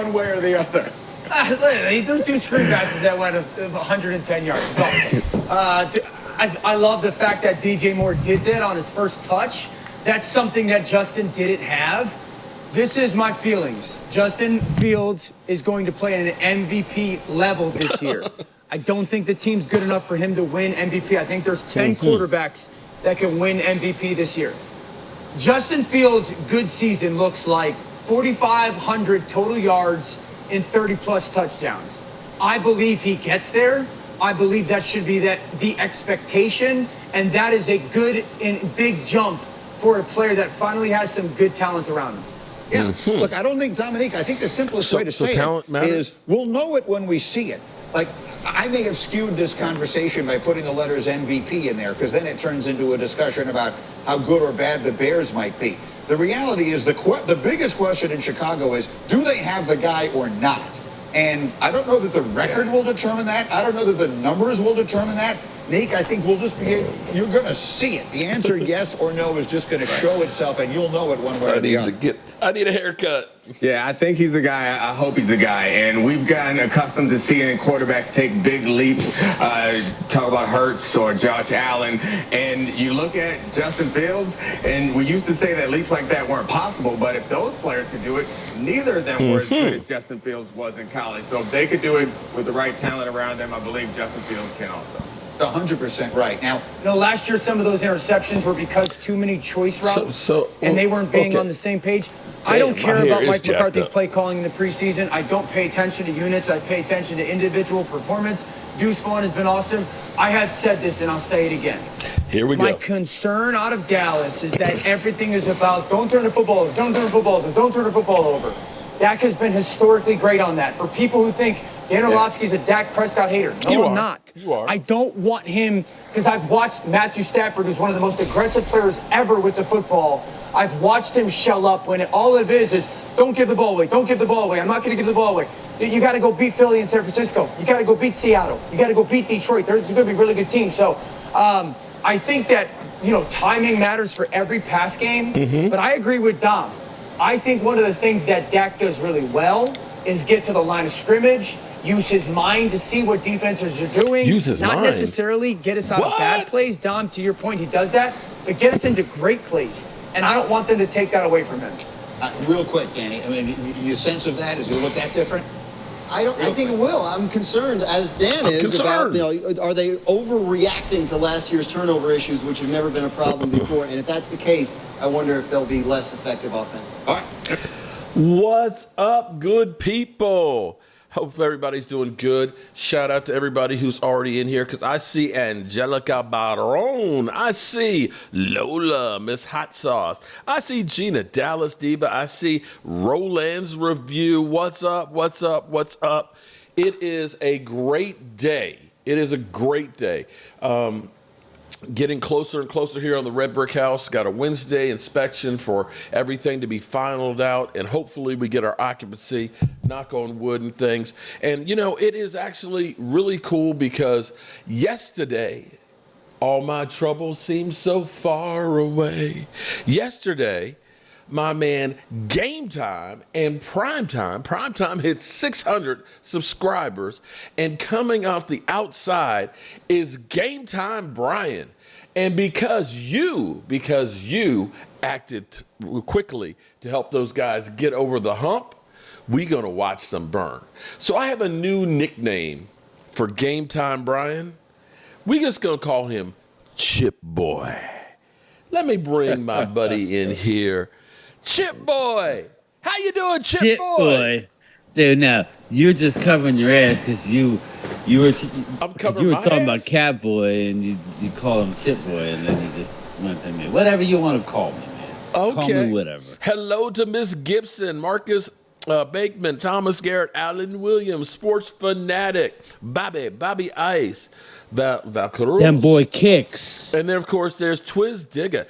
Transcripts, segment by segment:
one way or the other. He threw 2 screen passes that went 110 yards. I love the fact that DJ Moore did that on his first touch. That's something that Justin didn't have. This is my feelings. Justin Fields is going to play at an MVP level this year. I don't think the team's good enough for him to win MVP. I think there's 10 quarterbacks that can win MVP this year. Justin Fields' good season looks like 4,500 total yards and 30-plus touchdowns. I believe he gets there. I believe that should be the expectation, and that is a good and big jump for a player that finally has some good talent around him. Yeah, look, I don't think, Dominique, I think the simplest way to say it is we'll know it when we see it. Like, I may have skewed this conversation by putting the letters MVP in there, because then it turns into a discussion about how good or bad the Bears might be. The reality is the biggest question in Chicago is, do they have the guy or not? And I don't know that the record will determine that. I don't know that the numbers will determine that. Nick, I think we'll just be, you're going to see it. The answer yes or no is just going to show itself, and you'll know it one way or the other. I need a haircut. Yeah, I think he's a guy. I hope he's a guy. And we've gotten accustomed to seeing quarterbacks take big leaps. Talk about Hurts or Josh Allen. And you look at Justin Fields, and we used to say that leaps like that weren't possible. But if those players could do it, neither of them were as good as Justin Fields was in college. So if they could do it with the right talent around them, I believe Justin Fields can also. 100% right. Now, last year some of those interceptions were because too many choice routes, and they weren't being on the same page. I don't care about Mike McCarthy's play calling in the preseason. I don't pay attention to units. I pay attention to individual performance. Deuce Vaughn has been awesome. I have said this, and I'll say it again. Here we go. My concern out of Dallas is that everything is about don't turn the football over, don't turn the football over, don't turn the football over. Dak has been historically great on that. For people who think Dan Orlovsky's a Dak Prescott hater. No, I'm not. You are. I don't want him, because I've watched Matthew Stafford, who's one of the most aggressive players ever with the football. I've watched him shell up when all it is don't give the ball away, don't give the ball away. I'm not going to give the ball away. You got to go beat Philly and San Francisco. You got to go beat Seattle. You got to go beat Detroit. There's going to be a really good team. So I think that, timing matters for every pass game. But I agree with Dom. I think one of the things that Dak does really well is get to the line of scrimmage, use his mind to see what defenses are doing. Use his Not mind. necessarily get us out of bad plays. Dom, to your point, he does that. But get us into great plays. And I don't want them to take that away from him. Real quick, Danny, I mean, your sense of that, is it look that different? I think it will. I'm concerned, as Dan is, about, are they overreacting to last year's turnover issues, which have never been a problem before? And if that's the case, I wonder if they'll be less effective offensively. All right. What's up, good people? Hope everybody's doing good. Shout out to everybody who's already in here, because I see Angelica Barone. I see Lola, Miss Hot Sauce. I see Gina Dallas Diva. I see Roland's Review. What's up? What's up? What's up? It is a great day. It is a great day. Getting closer and closer here on the Red Brick House. Got a Wednesday inspection for everything to be finalized out, and hopefully we get our occupancy, knock on wood and things. And, it is actually really cool, because yesterday, all my troubles seemed so far away. Yesterday, my man Game Time and Primetime hit 600 subscribers, and coming off the outside is Game Time Brian. And because you acted quickly to help those guys get over the hump, we're gonna watch some burn. So I have a new nickname for Game Time Brian. We just gonna call him Chip Boy. Let me bring my buddy in here. Chip Boy, how you doing, Chip Boy? Dude, now you're just covering your ass because you were talking about Catboy, and you call him Chip Boy, and then you just went to me. Whatever you want to call me, man. Okay. Call me whatever. Hello to Miss Gibson, Marcus Bakeman, Thomas Garrett, Alan Williams, Sports Fanatic, Bobby Ice, Val Cruz. Them boy kicks. And then, of course, there's Twiz Digga.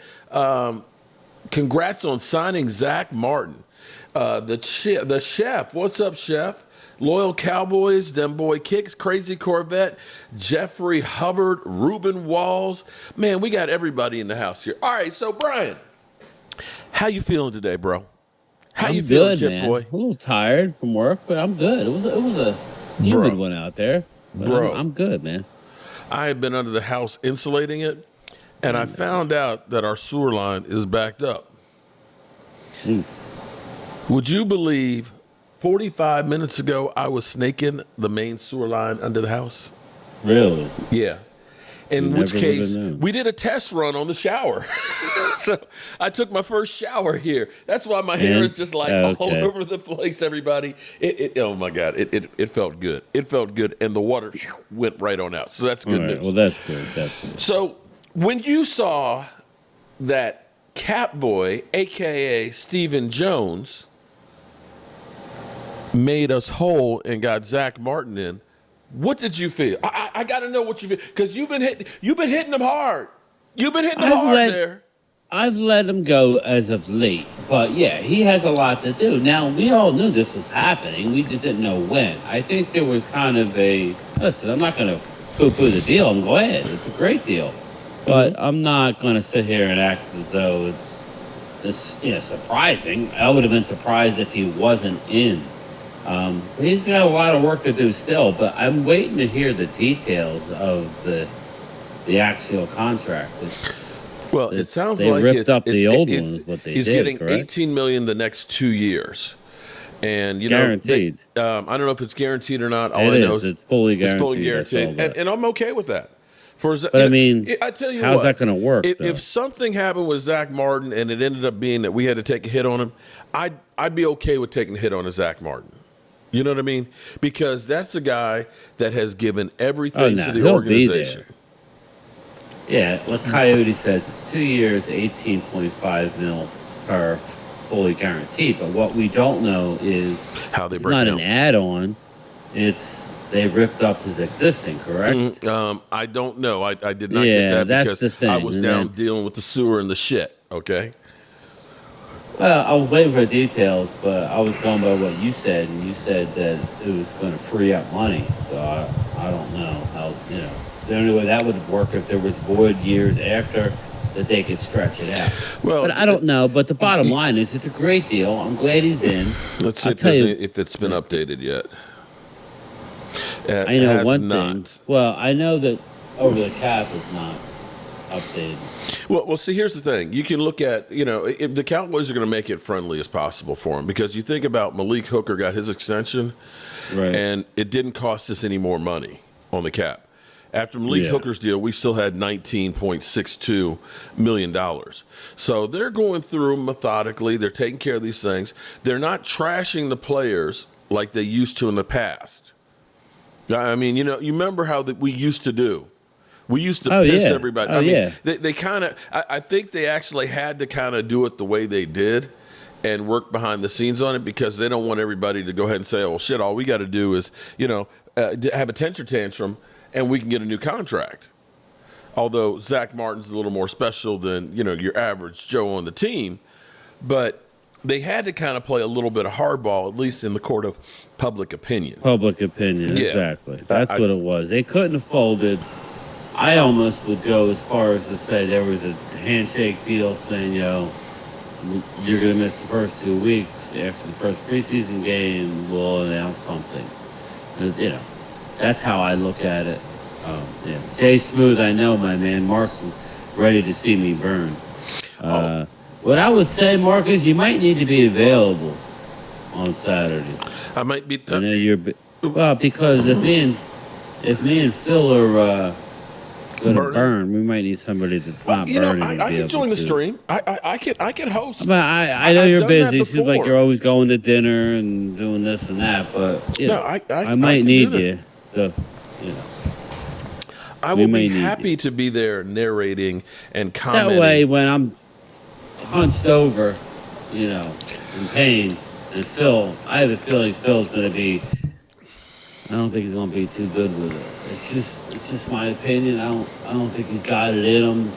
Congrats on signing Zack Martin. The chef. What's up, chef? Loyal Cowboys, them boy kicks, Crazy Corvette, Jeffrey Hubbard, Ruben Walls. Man, we got everybody in the house here. All right, so Brian, how you feeling today, bro? How you I'm feeling, good, Chip man. Boy? A little tired from work, but I'm good. It was a humid Bro, one out there, but bro, I'm good, man. I have been under the house insulating it, and I found out that our sewer line is backed up. Oof. Would you believe 45 minutes ago I was snaking the main sewer line under the house? Really? Yeah. In which Never would have case, known. we did a test run on the shower. So I took my first shower here. That's why my hair And is just like all okay. over the place, everybody. Oh my God, it felt good. It felt good, and the water went right on out. So that's All good right. news. Well, that's good. That's good. So when you saw that Catboy, a.k.a. Stephen Jones, made us whole and got Zack Martin in, what did you feel? I got to know what you feel, because you've been hitting them hard. You've been hitting them hard there. I've let him go as of late, but yeah, he has a lot to do. Now, we all knew this was happening. We just didn't know when. I think there was kind of listen, I'm not going to poo-poo the deal. I'm glad. It's a great deal. But I'm not going to sit here and act as though it's surprising. I would have been surprised if he wasn't in. He's got a lot of work to do still, but I'm waiting to hear the details of the actual contract. It sounds they like ripped up the old one is what they he's did, getting correct? $18 million the next 2 years, and Guaranteed. I don't know if it's guaranteed or not. It's fully guaranteed. It's fully I saw guaranteed, that. and I'm okay with that. But I mean, I tell you how's what, that going to work? if something happened with Zack Martin and it ended up being that we had to take a hit on him, I'd be okay with taking a hit on a Zack Martin. You know what I mean? Because that's a guy that has given everything to the organization. Yeah, what Coyote says, it's 2 years, 18.5 mil per fully guaranteed. But what we don't know is How they it's break not it an down. add-on. They ripped up his existing, correct? I don't know. I did not Yeah, get that that's because the thing. I was And down then- dealing with the sewer and the shit. Okay. Well, I was waiting for details, but I was going by what you said, and you said that it was going to free up money. So I don't know how, the only way that would work if there was void years after that they could stretch it out. Well, But I don't know. But the bottom line is it's a great deal. I'm glad he's in. Let's see if it's been updated yet. I know one thing. Well, I know that over the cap is not updated. Well, see, here's the thing. You can look at, if the Cowboys are going to make it friendly as possible for him, because you think about Malik Hooker got his extension, Right. and it didn't cost us any more money on the cap. After Malik Hooker's deal, we still had $19.62 million. So they're going through methodically. They're taking care of these things. They're not trashing the players like they used to in the past. I mean, you remember how we used to do. We used to piss everybody. I mean, they kind of, I think they actually had to kind of do it the way they did and work behind the scenes on it, because they don't want everybody to go ahead and say, oh, shit, all we got to do is, have a temper tantrum and we can get a new contract. Although Zack Martin's a little more special than, your average Joe on the team. But they had to kind of play a little bit of hardball, at least in the court of public opinion. Public opinion, Yeah. exactly. That's what it was. They couldn't have folded. I almost would go as far as to say there was a handshake deal saying, you're going to miss the first 2 weeks. After the first preseason game, we'll announce something. That's how I look at it. Jay Smooth, I know, my man. Mark's ready to see me burn. What I would say, Mark, is you might need to be available on Saturday. I might be. I know you're. Well, because if me and Phil are going to burn, we might need somebody that's not burning. I can join the stream. I can host. But I know I've you're done busy. that It seems like before. you're always going to dinner and doing this and that. But I might can need do you to, I will be happy to be there narrating and commenting. That way, when I'm hunched over, in pain, and Phil, I have a feeling Phil's going to be. I don't think he's going to be too good with it. It's just my opinion. I don't think he's got it in him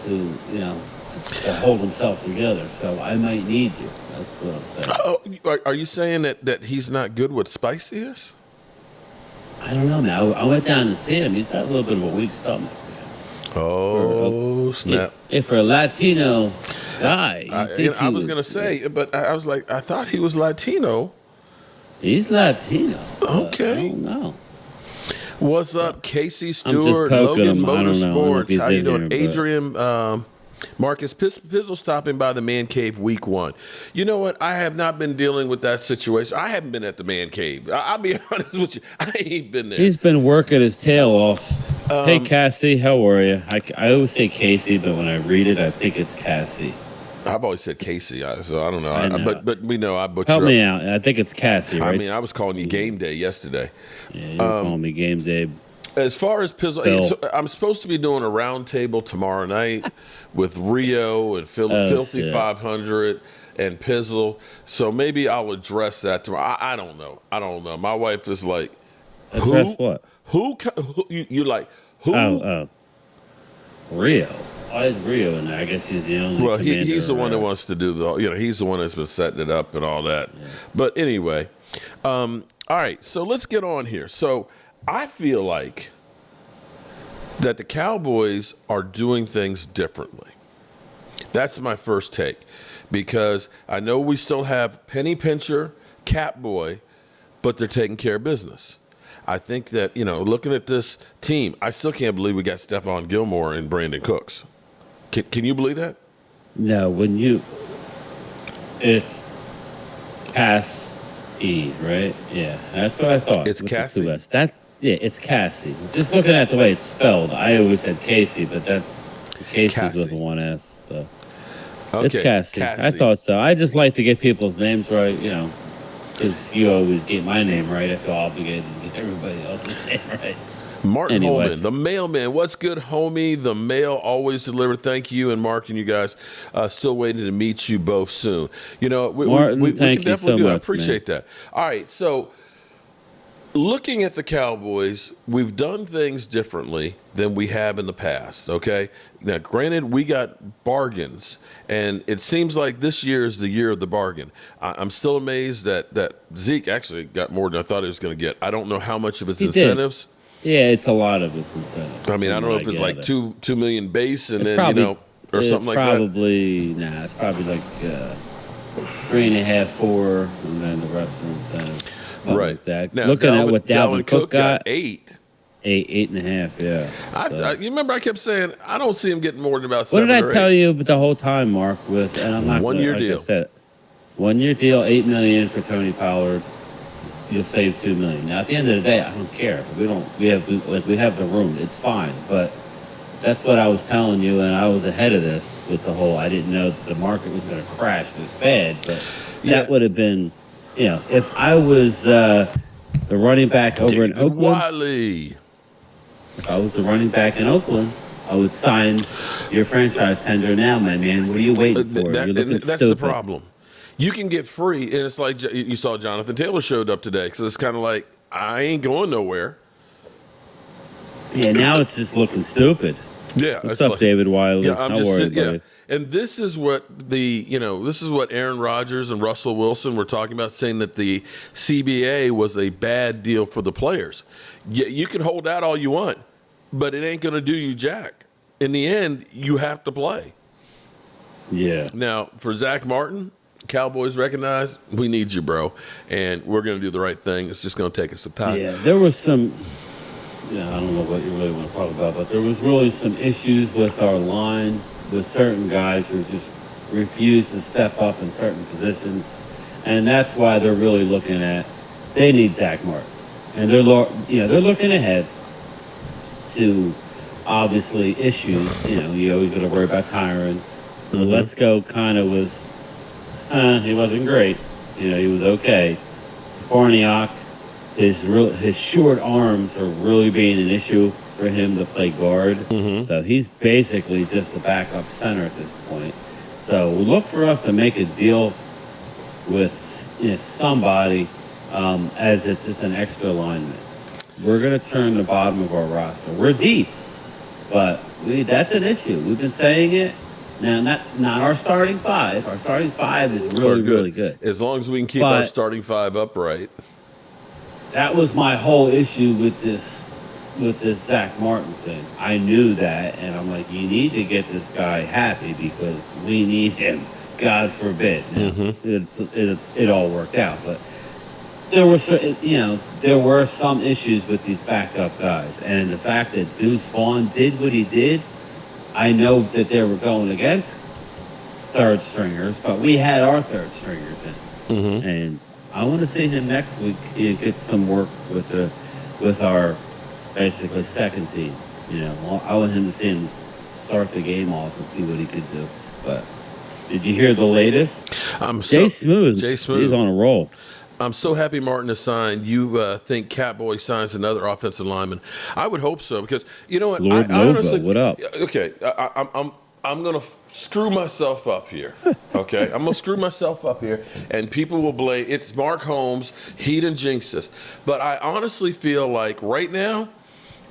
to hold himself together. So I might need you. That's what I'm saying. Oh, are you saying that he's not good with spiciness? I don't know, man. I went down to see him. He's got a little bit of a weak stomach. Oh, snap. If for a Latino, guy. I was going to say, but I was like, I thought he was Latino. He's Latino. Okay. I don't know. What's up, Casey poking Stewart, Logan him. I don't know if Motorsports? he's How you in doing? there, but- Adrian, Marcus Pizzle stopping by the Man Cave week 1. You know what? I have not been dealing with that situation. I haven't been at the Man Cave. I'll be honest with you. I ain't been there. He's been working his tail off. Hey, Cassie, how are you? I always say Casey, but when I read it, I think it's Cassie. I've always said Casey, so I don't know. I know. But we know I butcher Help up. me out. I think it's Cassie, right? I mean, I was calling you Game Day yesterday. Yeah, you were calling me Game Day. As far as Pizzle, I'm supposed to be doing a round table tomorrow night with Rio and Filthy shit. 500 and Pizzle. So maybe I'll address that tomorrow. I don't know. My wife is like, Address what? Who you like? Who? Oh, Rio. Why is Rio in there? I guess he's the only. Well, he's the commander, one that wants to do he's the one that's been setting it up and all that. Yeah. But anyway, all right. So let's get on here. So I feel like that the Cowboys are doing things differently. That's my first take, because I know we still have Penny Pincher, Catboy, but they're taking care of business. I think that, looking at this team, I still can't believe we got Stephon Gilmore and Brandon Cooks. Can you believe that? No, it's Cass E, right? Yeah, that's what I thought. It's Cassie. It's Cassie. Just looking at the way it's spelled, I always said Casey, but that's Casey's with one S. So okay. It's Cassie. I thought so. I just like to get people's names right, because you always get my name right. I feel obligated to get everybody else's name right. Martin Holman, the mailman. What's good, homie? The mail always delivered. Thank you. And Mark and you guys, still waiting to meet you both soon. Martin, we thank can definitely you so do that. I much, appreciate that. All right. So looking at the Cowboys, we've done things differently than we have in the past, okay? Now, granted, we got bargains, and it seems like this year is the year of the bargain. I'm still amazed that Zeke actually got more than I thought he was going to get. I don't know how much of it's incentives. Yeah, it's a lot it's incentives. I mean, I don't know if it's like $2 million base and it's then, probably, or something like that. It's probably like 3.5, 4, and then the rest are incentives. Right. Like that. Now, Looking at what Dalvin Cook got 8. 8.5, yeah. You remember I kept saying I don't see him getting more than about 7 What did or 8. I tell you the whole time, Mark? And I'm not 1 year deal. I said, 1 year deal, $8 million for Tony Pollard. You'll save $2 million. Now, at the end of the day, I don't care. We have the room. It's fine. But that's what I was telling you, and I was ahead of this with the whole. I didn't know that the market was going to crash this bad, but that would have been, if I was the running back over in Oakland. Wiley. If I was the running back in Oakland, I would sign your franchise tender now, my man. What are you waiting for? You're looking that's stupid. the problem. You can get free, and it's like you saw Jonathan Taylor showed up today, because it's kind of like, I ain't going nowhere. Yeah, now it's just looking stupid. Yeah. What's up, David Wiley? Yeah, I'm How just are sitting, you, buddy? And this is what this is what Aaron Rodgers and Russell Wilson were talking about, saying that the CBA was a bad deal for the players. You can hold out all you want, but it ain't going to do you jack. In the end, you have to play. Yeah. Now, for Zack Martin, Cowboys recognize we need you, bro, and we're going to do the right thing. It's just going to take us some time. Yeah, there was some. Yeah, I don't know what you really want to talk about, but there was really some issues with our line, with certain guys who just refused to step up in certain positions, and that's why they're really looking at. They need Zack Martin, and they're looking ahead to obviously issues. You always got to worry about Tyron. Mm-hmm. Let's Go kind of was. He wasn't great. He was okay. Farniok, his short arms are really being an issue for him to play guard. Mm-hmm. So he's basically just a backup center at this point. So look for us to make a deal with somebody as it's just an extra lineman. We're going to turn the bottom of our roster. We're deep, but that's an issue. We've been saying it. Now, not our starting five. Our starting five is really good. As long as we can keep our starting five upright. That was my whole issue with this with this Zack Martin thing. I knew that, and I'm like, you need to get this guy happy because we need him. God forbid. Now, it all worked out, but there were there were some issues with these backup guys, and the fact that Deuce Vaughn did what he did, I know that they were going against third stringers, but we had our third stringers in, and I want to see him next week get some work with our basically second team. I want him to see him start the game off and see what he could do. But did you hear the latest? Jay Smooth, he's on a roll. I'm so happy Martin is signed. You think Cowboys signs another offensive lineman? I would hope so because you know what? Lord I honestly, what up? Okay, I'm gonna screw myself up here. Okay, I'm gonna screw myself up here, and people will blame it's Mark Holmes. He done jinxed us, but I honestly feel like right now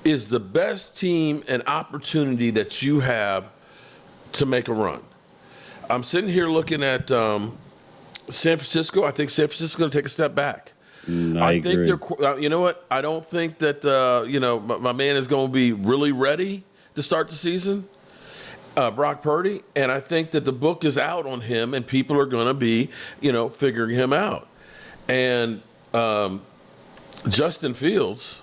is the best team and opportunity that you have to make a run. I'm sitting here looking at San Francisco. I think San Francisco is going to take a step back. I think agree. they're. You know what? I don't think that my man is going to be really ready to start the season. Brock Purdy, and I think that the book is out on him, and people are going to be, figuring him out. And Justin Fields,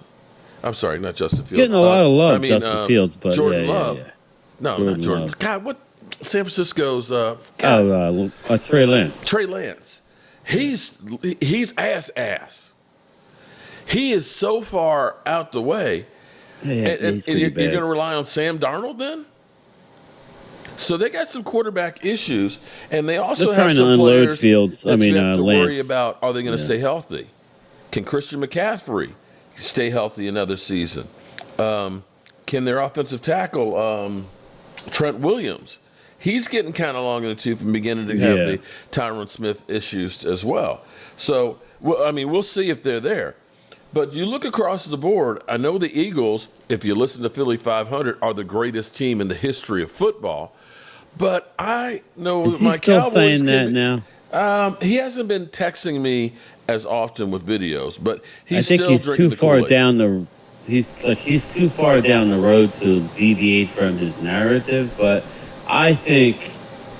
I'm sorry, not Justin Fields. Getting a lot of love, Justin Fields, but Jordan yeah, Love. Yeah. No, Jordan not Jordan. Love. God, what? San Francisco's Trey Lance. Trey Lance. He's ass. He is so far out the way. Yeah, and you're going to rely on Sam Darnold then? So they got some quarterback issues, and they also have some players Fields. that you have to Lance. worry about. Are they going to stay healthy? Can Christian McCaffrey stay healthy another season? Can their offensive tackle, Trent Williams, he's getting kind of long in the tooth and beginning to have the Tyron Smith issues as well. So, we'll see if they're there. But you look across the board, I know the Eagles, if you listen to Philly 500, are the greatest team in the history of football. But I know Is that my he still Cowboys saying that now? He hasn't been texting me as often with videos, but I think still he's drinking too the far Kool-Aid. down the. He's too far down the road to deviate from his narrative, but I think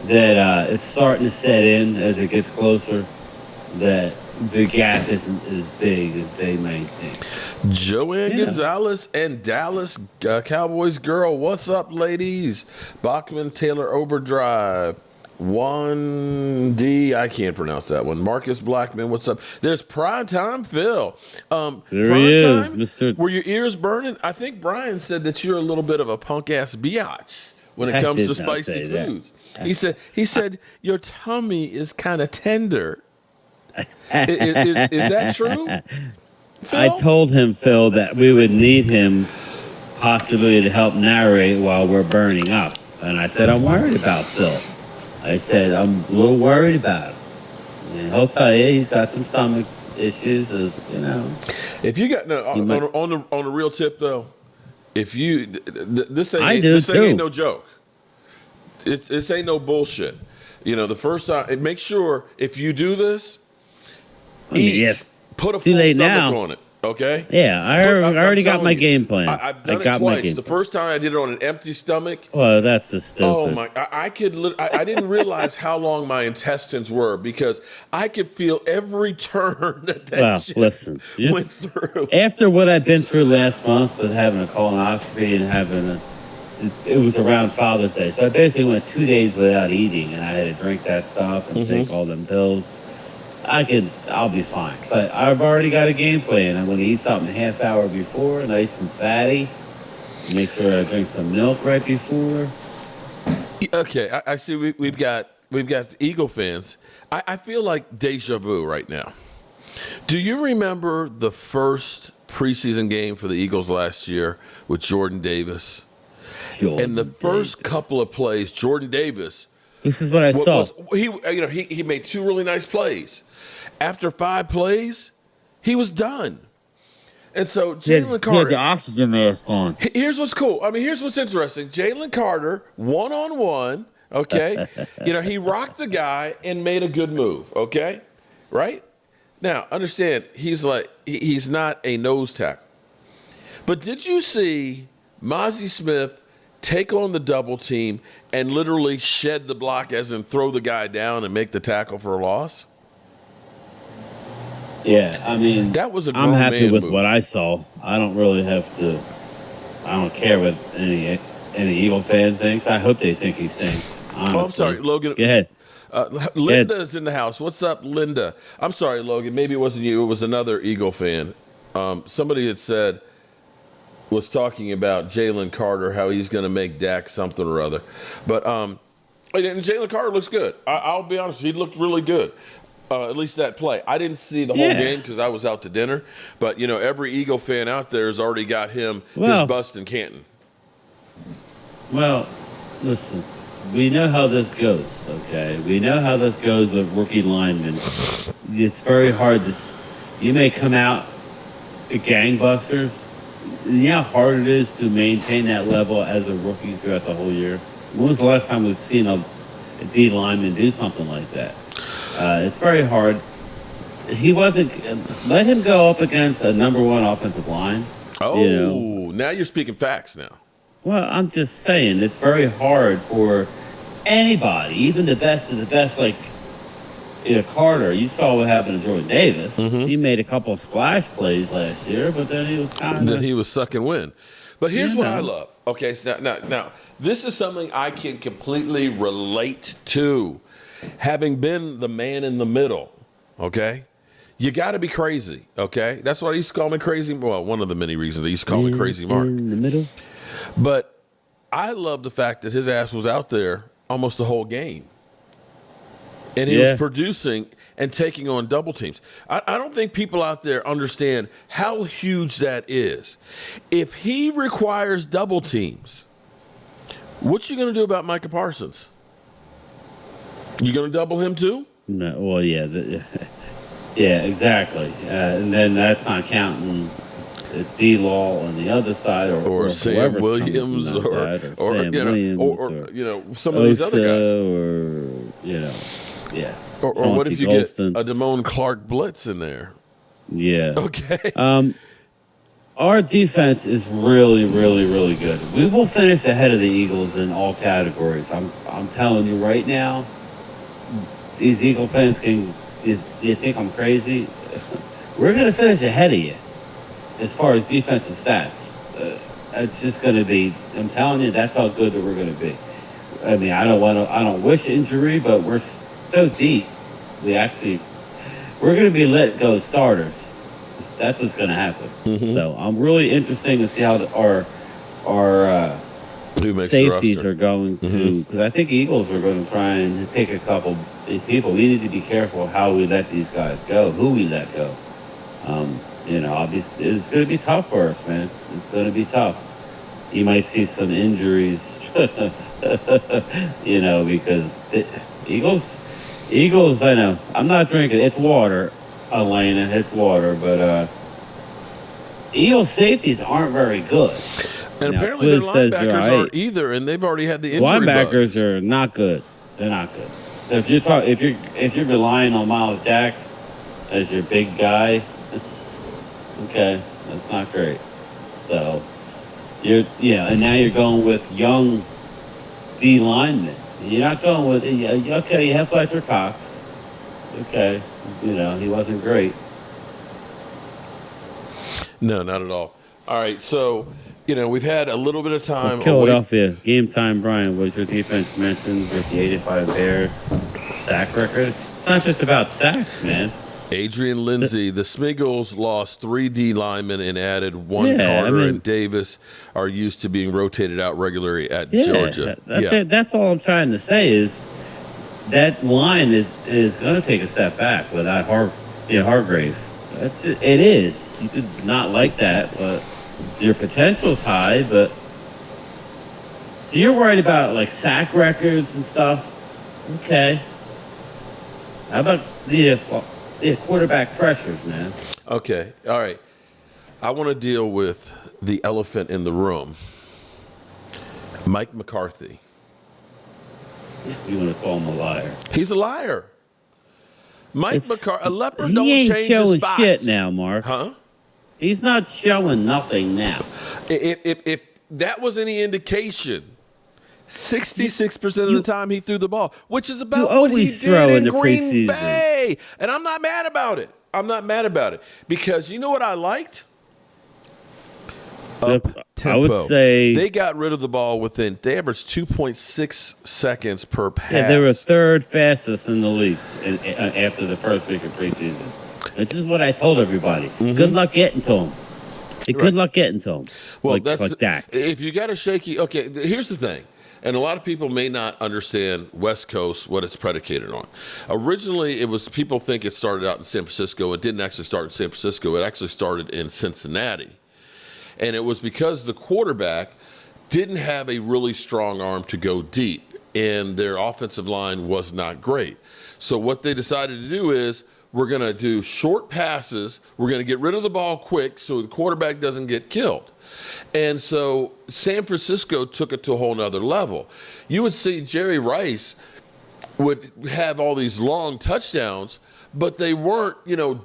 that it's starting to set in as it gets closer that the gap isn't as big as they may think. Joanne Gonzalez and Dallas Cowboys girl. What's up, ladies? Bachman, Taylor Overdrive. 1D, I can't pronounce that one. Marcus Blackman, what's up? There's Primetime Phil. There he is, Mr. Were your ears burning? I think Brian said that you're a little bit of a punk-ass biatch when it comes to spicy foods. He said your tummy is kind of tender. Is that true, Phil? I told him, Phil, that we would need him possibly to help narrate while we're burning up. And I said, I'm worried about Phil. I said, I'm a little worried about him. And he'll tell you he's got some stomach issues, If you got on the real tip though, if you this thing ain't no joke. This ain't no bullshit. The first time, make sure if you do this, put a full stomach on it. Okay. Yeah, I already got my game plan. I've done it twice. The first time I did it on an empty stomach. Well, that's a stupid. Oh my! I didn't realize how long my intestines were because I could feel every turn that shit went through. After what I've been through last month with having a colonoscopy and it was around Father's Day, so I basically went 2 days without eating, and I had to drink that stuff and take all them pills. I'll be fine. But I've already got a game plan. I'm going to eat something a half hour before, nice and fatty. Make sure I drink some milk right before. Okay, I see. We've got Eagle fans. I feel like deja vu right now. Do you remember the first preseason game for the Eagles last year with Jordan Davis? And the first couple of plays, Jordan Davis. This is what I saw. He made two really nice plays. After 5 plays, he was done. And so Jalen Carter. He had the oxygen mask on. Here's what's cool. Here's what's interesting. Jalen Carter, 1-on-1, okay? He rocked the guy and made a good move, okay? Right? Now, understand, he's not a nose tackle. But did you see Mozzie Smith take on the double team and literally shed the block, as in throw the guy down and make the tackle for a loss? Yeah, I mean, that was a I'm happy man with move. what I saw. I don't really have to. I don't care what any Eagle fan thinks. I hope they think he stinks. Honestly. Oh, I'm sorry, Logan. Go ahead. Linda's in the house. What's up, Linda? I'm sorry, Logan. Maybe it wasn't you. It was another Eagle fan. Somebody had said, was talking about Jalen Carter, how he's going to make Dak something or other. But and Jalen Carter looks good. I'll be honest, he looked really good. At least that play. I didn't see the whole game because I was out to dinner. But, every Eagle fan out there has already got him his bust in Canton. Well, listen, we know how this goes, okay? We know how this goes with rookie linemen. It's very hard to... You may come out gangbusters. You know how hard it is to maintain that level as a rookie throughout the whole year? When was the last time we've seen a D lineman do something like that? It's very hard. He wasn't... Let him go up against a number one offensive line. Oh, now you're speaking facts now. Well, I'm just saying, it's very hard for anybody, even the best of the best, like Carter. You saw what happened to Jordan Davis. Mm-hmm. He made a couple of splash plays last year, but then he was kind of... Then he was sucking wind. But here's what I love. Okay, so now, this is something I can completely relate to. Having been the man in the middle, okay? You got to be crazy, okay? That's why I used to call me Crazy. Well, one of the many reasons they used to call me Crazy Mark. In the middle? But I love the fact that his ass was out there almost the whole game. And he was producing and taking on double teams. I don't think people out there understand how huge that is. If he requires double teams, what you going to do about Micah Parsons? You going to double him too? No. Well, yeah. Yeah, exactly. And then that's not counting D-Law on the other side, or Sam Williams, or Sam Williams, or some of these other guys, or what if you get a Damone Clark blitz in there? Yeah. Okay. Our defense is really, really, really good. We will finish ahead of the Eagles in all categories. I'm telling you right now. These Eagle fans do you think I'm crazy? We're going to finish ahead of you as far as defensive stats. It's just going to be, I'm telling you, that's how good that we're going to be. I mean, I don't wish injury, but we're so deep. We're going to be let go starters. That's what's going to happen. Mm-hmm. So I'm really interested to see how our safeties are going to, because I think Eagles are going to try and pick a couple people. We need to be careful how we let these guys go, who we let go. Obviously, it's going to be tough for us, man. It's going to be tough. You might see some injuries, because the Eagles, I know, I'm not drinking. It's water, Elena, it's water, but Eagles safeties aren't very good. And now, apparently their linebackers aren't either, and they've already had the injury linebackers bugs. Are not good. They're not good. If you're relying on Miles Jack as your big guy, okay, that's not great. So and now you're going with young D linemen. You're not going with okay. You have Fletcher Cox. Okay, he wasn't great. No, not at all. All right, so. We've had a little bit of time. Philadelphia, game time, Brian, was your defense mentioned with the 85 Bear sack record? It's not just about sacks, man. Adrian Lindsey, the Smiggles lost 3 D linemen and added 1 Carter and Davis are used to being rotated out regularly at Georgia. That's it. That's all I'm trying to say is that line is going to take a step back without Hargrave. It is. You could not like that, but your potential's high, but so you're worried about like sack records and stuff. Okay. How about the quarterback pressures, man? Okay. All right. I want to deal with the elephant in the room. Mike McCarthy. You want to call him a liar? He's a liar. Mike McCarthy, a leopard don't change his spots. Shit now, Mark. Huh? He's not showing nothing now. If that was any indication, 66% of the time he threw the ball, which is about what he did in Green Bay. And I'm not mad about it. I'm not mad about it because you know what I liked? I would say they got rid of the ball they averaged 2.6 seconds per pass. Yeah, they were third fastest in the league after the first week of preseason. This is what I told everybody. Mm-hmm. Good luck getting to him. Good luck getting to him. Well, like Dak. If you got a shaky, okay, here's the thing. And a lot of people may not understand West Coast, what it's predicated on. Originally, people think it started out in San Francisco. It didn't actually start in San Francisco. It actually started in Cincinnati. And it was because the quarterback didn't have a really strong arm to go deep, and their offensive line was not great. So what they decided to do is, we're going to do short passes. We're going to get rid of the ball quick so the quarterback doesn't get killed. And so San Francisco took it to a whole nother level. You would see Jerry Rice would have all these long touchdowns, but they weren't,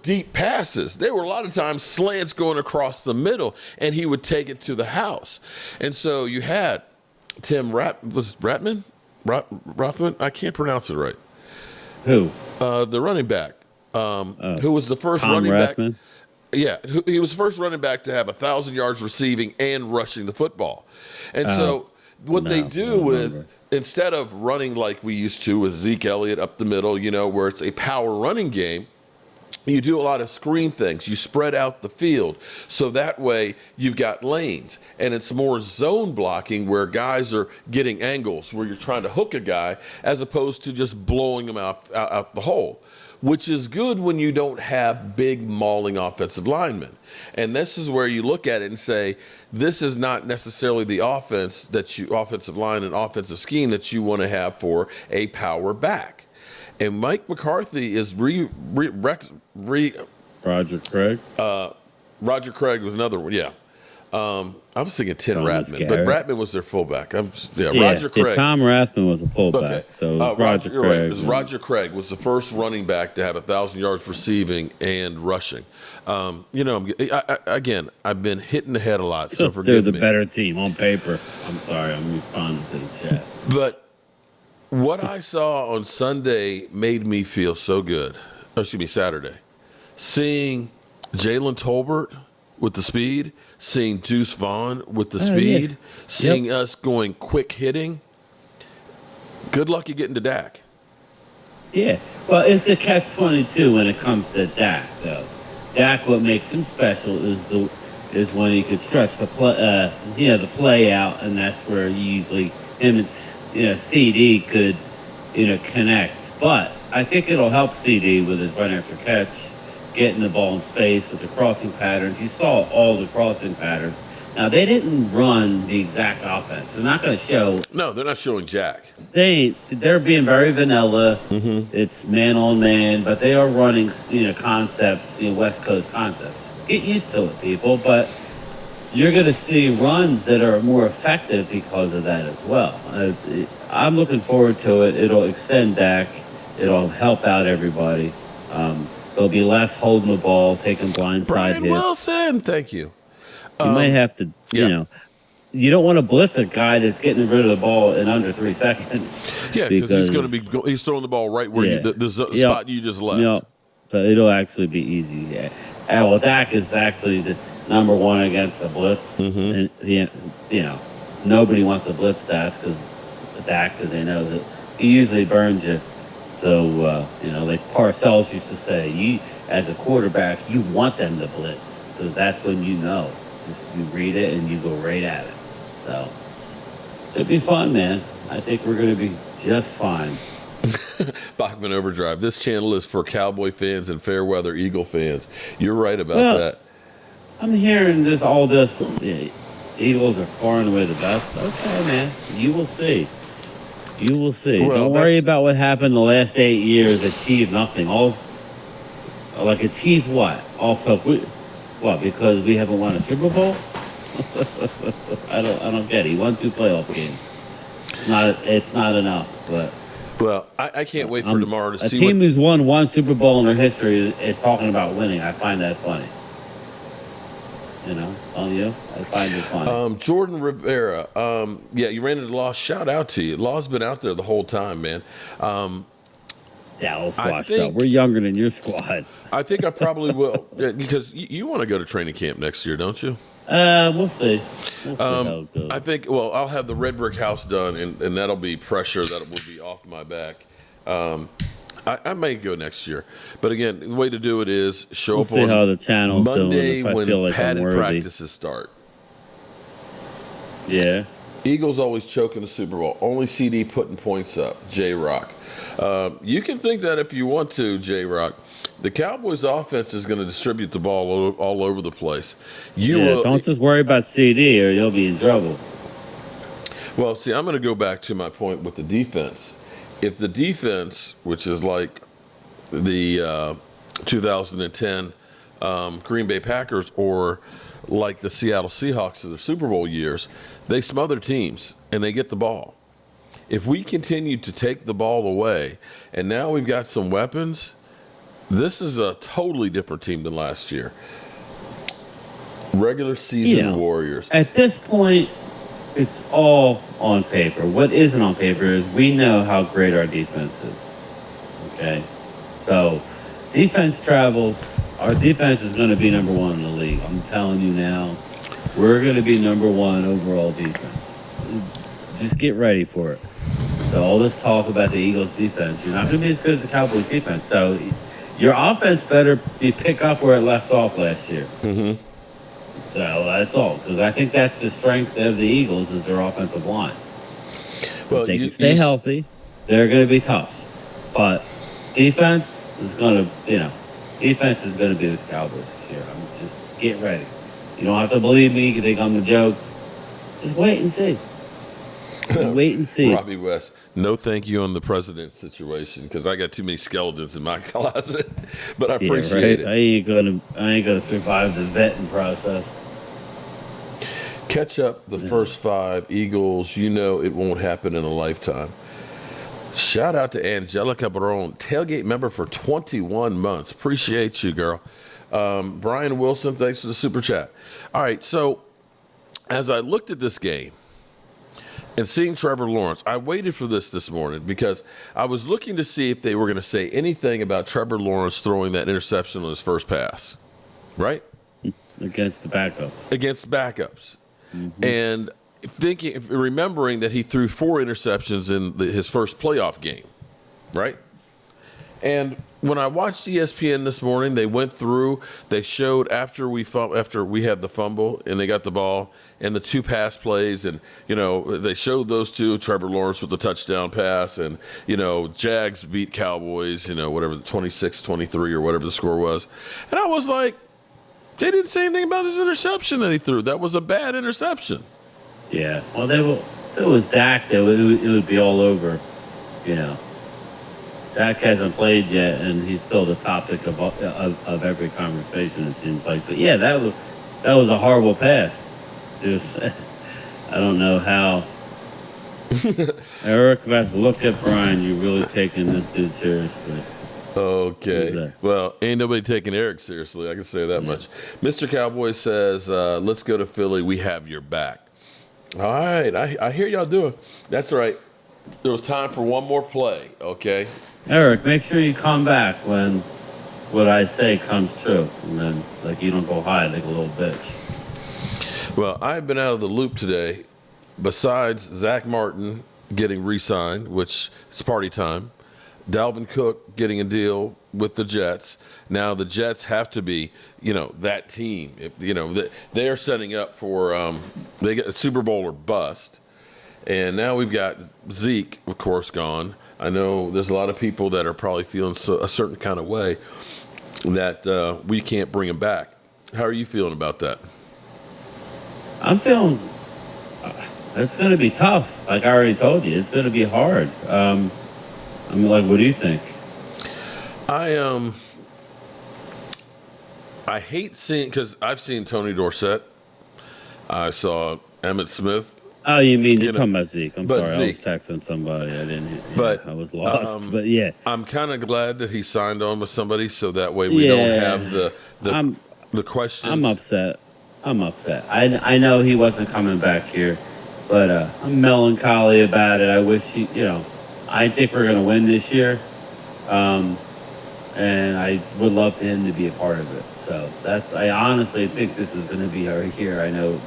deep passes. They were a lot of times slants going across the middle, and he would take it to the house. And so you had Rothman? I can't pronounce it right. Who? The running back. Who was the first Tom running Rathman? back? Yeah, he was the first running back to have 1,000 yards receiving and rushing the football. And so what they do instead of running like we used to with Zeke Elliott up the middle, where it's a power running game, you do a lot of screen things. You spread out the field. So that way you've got lanes. And it's more zone blocking where guys are getting angles, where you're trying to hook a guy as opposed to just blowing him out the hole, which is good when you don't have big mauling offensive linemen. And this is where you look at it and say, this is not necessarily the offensive line and offensive scheme that you want to have for a power back. And Mike McCarthy is Roger Craig. Roger Craig was another one, yeah. I was thinking Ratman, but Ratman was their fullback. Roger Craig. Yeah, Tom Rathman was a fullback. Okay. So it was Roger Craig. Right. It was Roger Craig was the first running back to have 1,000 yards receiving and rushing. Again, I've been hitting the head a lot, so forgive me. They're the better team on paper. I'm sorry, I'm responding to the chat. But what I saw on Sunday made me feel so good. Saturday. Seeing Jalen Tolbert with the speed, seeing Deuce Vaughn with the speed, seeing us going quick hitting. Good luck you getting to Dak. Yeah, well, it's a catch-22 when it comes to Dak, though. Dak, what makes him special is when he could stretch the play out, and that's where usually him and CD could connect. But I think it'll help CD with his run after catch, getting the ball in space with the crossing patterns. You saw all the crossing patterns. Now, they didn't run the exact offense. They're not going to show. No, they're not showing Jack. They're being very vanilla. Mm-hmm. It's man on man, but they are running, concepts, West Coast concepts. Get used to it, people. But you're going to see runs that are more effective because of that as well. I'm looking forward to it. It'll extend Dak. It'll help out everybody. There'll be less holding the ball, taking blindside hits. Brian Wilson, thank you. You might have to, you don't want to blitz a guy that's getting rid of the ball in under 3 seconds. Yeah, because he's throwing the ball right where the spot you just left. So it'll actually be easy. Yeah. Well, Dak is actually the number one against the blitz. Mm-hmm. And, nobody wants to blitz Dak because they know that he usually burns you. So, like Parcells used to say, you as a quarterback, you want them to blitz because that's when just you read it and you go right at it. So it'll be fun, man. I think we're going to be just fine. Bachman Overdrive. This channel is for Cowboy fans and fair weather Eagle fans. You're right about that. I'm hearing all this. Eagles are far and away the best. Okay, man. You will see. You will see. Well, don't worry about what happened the last 8 years. Achieve nothing. Achieve what? Also, because we haven't won a Super Bowl? I don't get it. He won 2 playoff games. It's not enough. But well, I can't wait for tomorrow to see. A team who's won 1 Super Bowl in their history is talking about winning. I find that funny. I find it funny. Jordan Rivera. Yeah, you ran into Law. Shout out to you. Law's been out there the whole time, man. Dallas washed up. We're younger than your squad. I think I probably will because you want to go to training camp next year, don't you? We'll see. We'll see how it goes. I think. Well, I'll have the red brick house done, and that'll be pressure that will be off my back. I may go next year, but again, the way to do it is show We'll up see on how the channel's Monday doing, if I when feel like I'm padded worthy. practices start. Yeah. Eagles always choke in the Super Bowl. Only CD putting points up. J-Rock. You can think that if you want to, J-Rock. The Cowboys' offense is going to distribute the ball all over the place. Don't just worry about CD or you'll be in trouble. Well, see, I'm going to go back to my point with the defense. If the defense, which is like the 2010 Green Bay Packers or like the Seattle Seahawks of the Super Bowl years, they smother teams and they get the ball. If we continue to take the ball away and now we've got some weapons, this is a totally different team than last year. Regular season Warriors. At this point, it's all on paper. What isn't on paper is we know how great our defense is. Okay? So, defense travels. Our defense is going to be number one in the league. I'm telling you now, we're going to be number one overall defense. Just get ready for it. So, all this talk about the Eagles' defense, you're not going to be as good as the Cowboys' defense. So, your offense better pick up where it left off last year. Mm-hmm. So that's all, because I think that's the strength of the Eagles is their offensive line. If they can stay healthy, they're going to be tough. But defense is going to, defense is going to be with the Cowboys this year. Just get ready. You don't have to believe me. You think I'm a joke. Just wait and see. Wait and see. Robbie West, no thank you on the president situation because I got too many skeletons in my closet. But I appreciate it. I ain't gonna survive the vetting process. Catch up the first five Eagles. It won't happen in a lifetime. Shout out to Angelica Barone, tailgate member for 21 months. Appreciate you, girl. Brian Wilson, thanks for the super chat. All right, so as I looked at this game and seeing Trevor Lawrence, I waited for this morning because I was looking to see if they were going to say anything about Trevor Lawrence throwing that interception on his first pass, right? Against the backups. Against backups. Mm-hmm. And remembering that he threw 4 interceptions in his first playoff game, right? And when I watched ESPN this morning, they went through, they showed after we had the fumble and they got the ball and the 2 pass plays and, they showed those 2, Trevor Lawrence with the touchdown pass and, Jags beat Cowboys, whatever, 26-23 or whatever the score was. And I was like, they didn't say anything about his interception that he threw. That was a bad interception. Yeah. Well, if it was Dak, it would be all over, Dak hasn't played yet, and he's still the topic of every conversation, it seems like. But, yeah, that was a horrible pass. I don't know how. Eric, let's look at Brian. You're really taking this dude seriously. Okay. Well, ain't nobody taking Eric seriously. I can say that much. Mr. Cowboy says, let's go to Philly. We have your back. All right. I hear y'all doing. That's right. There was time for one more play, okay? Eric, make sure you come back when what I say comes true. And then, you don't go hide like a little bitch. Well, I've been out of the loop today. Besides Zack Martin getting re-signed, which is party time, Dalvin Cook getting a deal with the Jets. Now the Jets have to be, that team. They are setting up for they get a Super Bowl or bust. And now we've got Zeke, of course, gone. I know there's a lot of people that are probably feeling a certain kind of way that we can't bring him back. How are you feeling about that? I'm feeling it's going to be tough. Like I already told you, it's going to be hard. What do you think? I hate seeing, because I've seen Tony Dorsett. I saw Emmitt Smith. Oh, you mean you're talking about Zeke? I'm sorry, Zeke. I was texting somebody. I didn't. But I was lost. But yeah, I'm kind of glad that he signed on with somebody, so that way we don't have the questions. I'm upset. I'm upset. I know he wasn't coming back here, but I'm melancholy about it. I wish I think we're gonna win this year, and I would love for him to be a part of it. So I honestly think this is gonna be our year. I know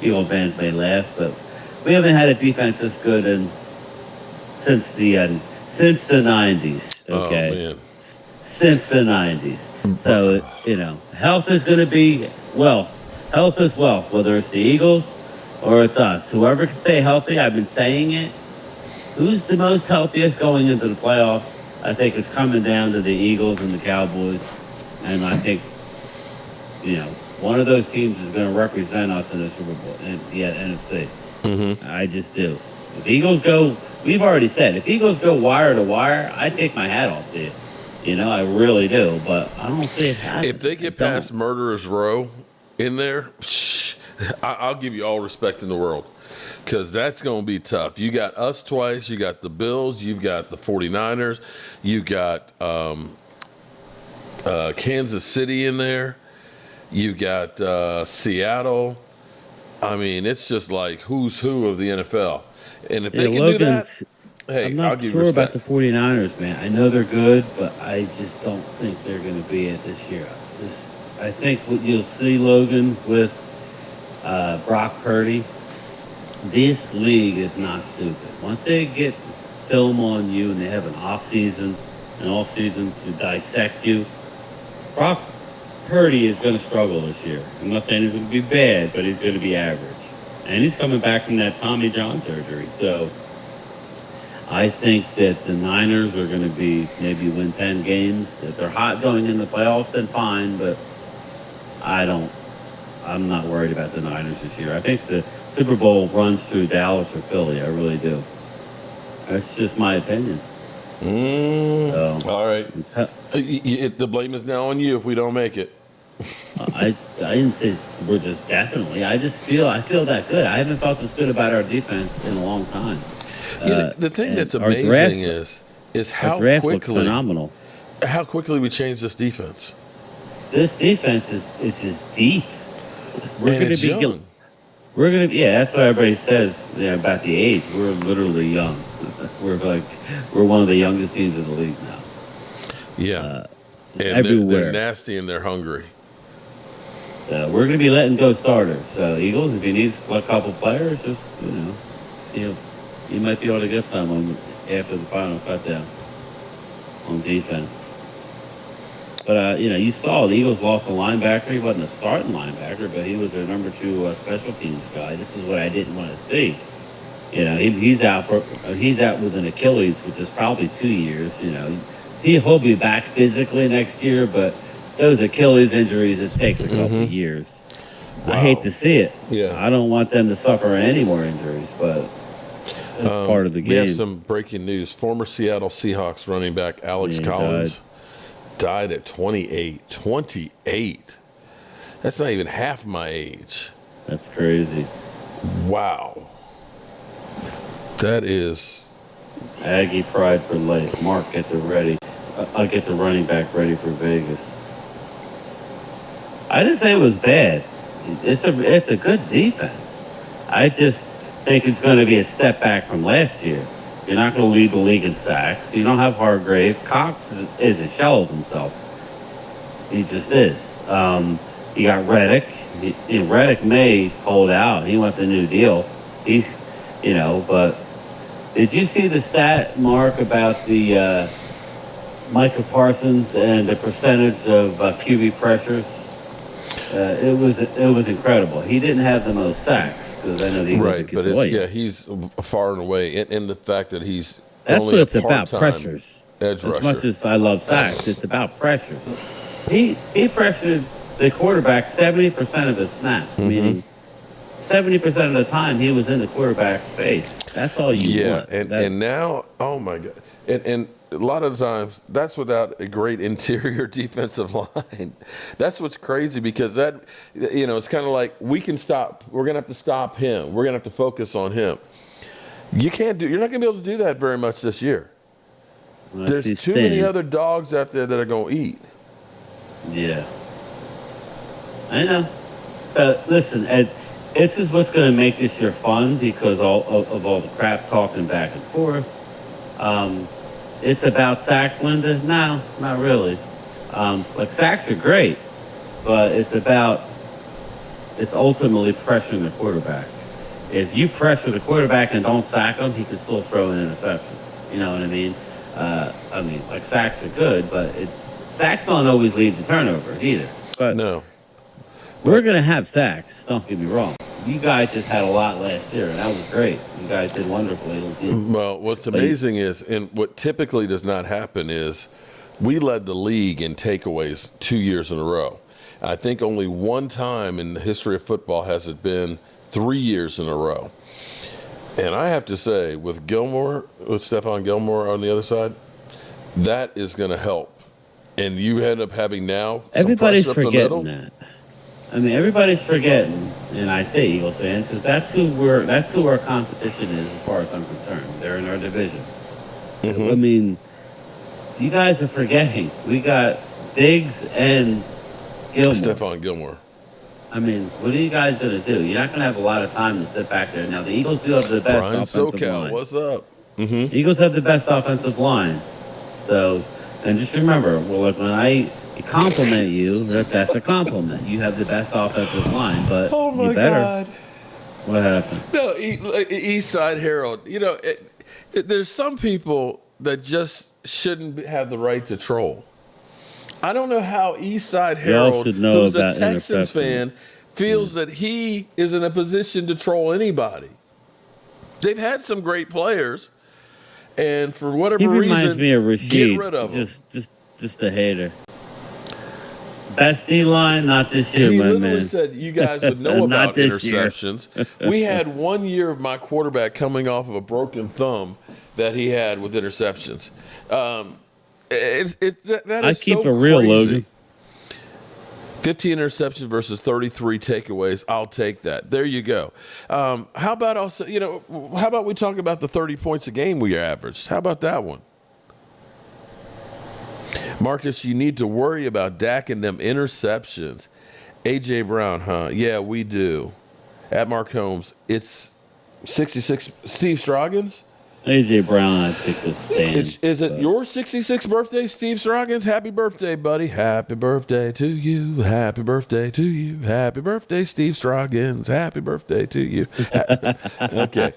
Eagle fans may laugh, but we haven't had a defense this good since the '90s. Okay. Oh man. Since the '90s. So health is going to be wealth. Health is wealth, whether it's the Eagles or it's us. Whoever can stay healthy, I've been saying it. Who's the most healthiest going into the playoffs? I think it's coming down to the Eagles and the Cowboys. And I think, one of those teams is going to represent us in the Super Bowl, in the NFC. Mm-hmm. I just do. If Eagles go, we've already said, if Eagles go wire to wire, I take my hat off to you. I really do, but I don't see it happening. If they get past Murderer's Row in there, I'll give you all respect in the world, because that's going to be tough. You got us twice. You got the Bills. You've got the 49ers. You got Kansas City in there. You got Seattle. I mean, it's just like who's who of the NFL. And if they can do that, hey, I'm not I'll give sure you about respect. the 49ers, man. I know they're good, but I just don't think they're going to be it this year. I think what you'll see, Logan, with Brock Purdy, this league is not stupid. Once they get film on you and they have an off season to dissect you, Brock Purdy is going to struggle this year. I'm not saying he's going to be bad, but he's going to be average. And he's coming back from that Tommy John surgery, so I think that the Niners are going to maybe win 10 games. If they're hot going in the playoffs, then fine, but I'm not worried about the Niners this year. I think the Super Bowl runs through Dallas or Philly. I really do. That's just my opinion. All right. The blame is now on you if we don't make it. I didn't say we're just definitely. I feel that good. I haven't felt this good about our defense in a long time. The thing that's amazing is how draft looks quickly phenomenal. How quickly we changed this defense. This defense is just deep. We're going to be young. We're going to that's what everybody says about the age. We're literally young. We're one of the youngest teams in the league now. Yeah. And everywhere. they're nasty and they're hungry. So we're going to be letting go starters. So Eagles, if you need a couple players, just you might be able to get someone after the final cut down on defense. But you saw the Eagles lost a linebacker. He wasn't a starting linebacker, but he was their number 2 special teams guy. This is what I didn't want to see. He's out with an Achilles, which is probably 2 years. He'll be back physically next year, but those Achilles injuries, it takes a couple of years. Wow. I hate to see it. Yeah. I don't want them to suffer any more injuries, but that's part of the game. We have some breaking news. Former Seattle Seahawks running back Alex Collins died at 28. 28. That's not even half my age. That's crazy. Wow. That is Aggie pride for life. Mark, get the ready. I'll get the running back ready for Vegas. I didn't say it was bad. It's a good defense. I just think it's going to be a step back from last year. You're not going to lead the league in sacks. You don't have Hargrave. Cox is a shell of himself. He just is. You got Reddick. Reddick may hold out. He wants a new deal. He's, but did you see the stat, Mark, about the Micah Parsons and the percentage of QB pressures? It was incredible. He didn't have the most sacks because I know the Eagles but he's far and away, and the fact that he's that's only what it's a about, part-time pressures. Edge as rusher. Much as I love sacks, it's about pressures. He pressured the quarterback 70% of his snaps, meaning 70% of the time he was in the quarterback's face. That's all you want. And now, oh my God, and a lot of times that's without a great interior defensive line. That's what's crazy, because that, it's kind of like we're gonna have to stop him. We're gonna have to focus on him. You're not gonna be able to do that very much this year. There's too many other dogs out there that are gonna eat. Yeah, I know. Listen, Ed, this is what's going to make this year fun because of all the crap talking back and forth. It's about sacks, Linda? No, not really. Like sacks are great, but it's ultimately pressuring the quarterback. If you pressure the quarterback and don't sack him, he can still throw an interception. You know what I mean? Like sacks are good, but sacks don't always lead to turnovers either. But No. we're going to have sacks. Don't get me wrong. You guys just had a lot last year, and that was great. You guys did wonderfully. Well, what's amazing is, and what typically does not happen is, we led the league in takeaways 2 years in a row. I think only one time in the history of football has it been 3 years in a row. And I have to say, with Stephon Gilmore on the other side, that is going to help. And you end up having now everybody's some pressure up the forgetting middle. that. I mean, everybody's forgetting, and I say Eagles fans because that's who our competition is as far as I'm concerned. They're in our division. Mm-hmm. I mean, you guys are forgetting. We got Diggs and Gilmore. Stephon Gilmore. I mean, what are you guys going to do? You're not going to have a lot of time to sit back there. Now, the Eagles do have the best Brian offensive SoCal, line. what's up? Mm-hmm. The Eagles have the best offensive line. So, and just remember, when I compliment you, that's a compliment. You have the best offensive line, but Oh my you better. God. What happened? No, East Side Herald. You know, there's some people that just shouldn't have the right to troll. I don't know how East Side Herald, should know who's a about Texans interception. fan, feels that he is in a position to troll anybody. They've had some great players, and for whatever He reason, reminds me of Rashid. get rid of him. Just a hater. Best D line, not this year, He my literally man. said you guys would know Not about this year. interceptions. We had 1 year of my quarterback coming off of a broken thumb that he had with interceptions. That I is keep so it real, crazy. Logan. 15 interceptions versus 33 takeaways. I'll take that. There you go. How about also, how about we talk about the 30 points a game we averaged? How about that one? Marcus, you need to worry about Dak and them interceptions. A.J. Brown, huh? Yeah, we do. At Mark Holmes, it's 66. Steve Stroggins? AJ Brown, I think, is staying. Is it your 66th birthday, Steve Stroggins? Happy birthday, buddy. Happy birthday to you. Happy birthday to you. Happy birthday, Steve Stroggins. Happy birthday to you. Okay.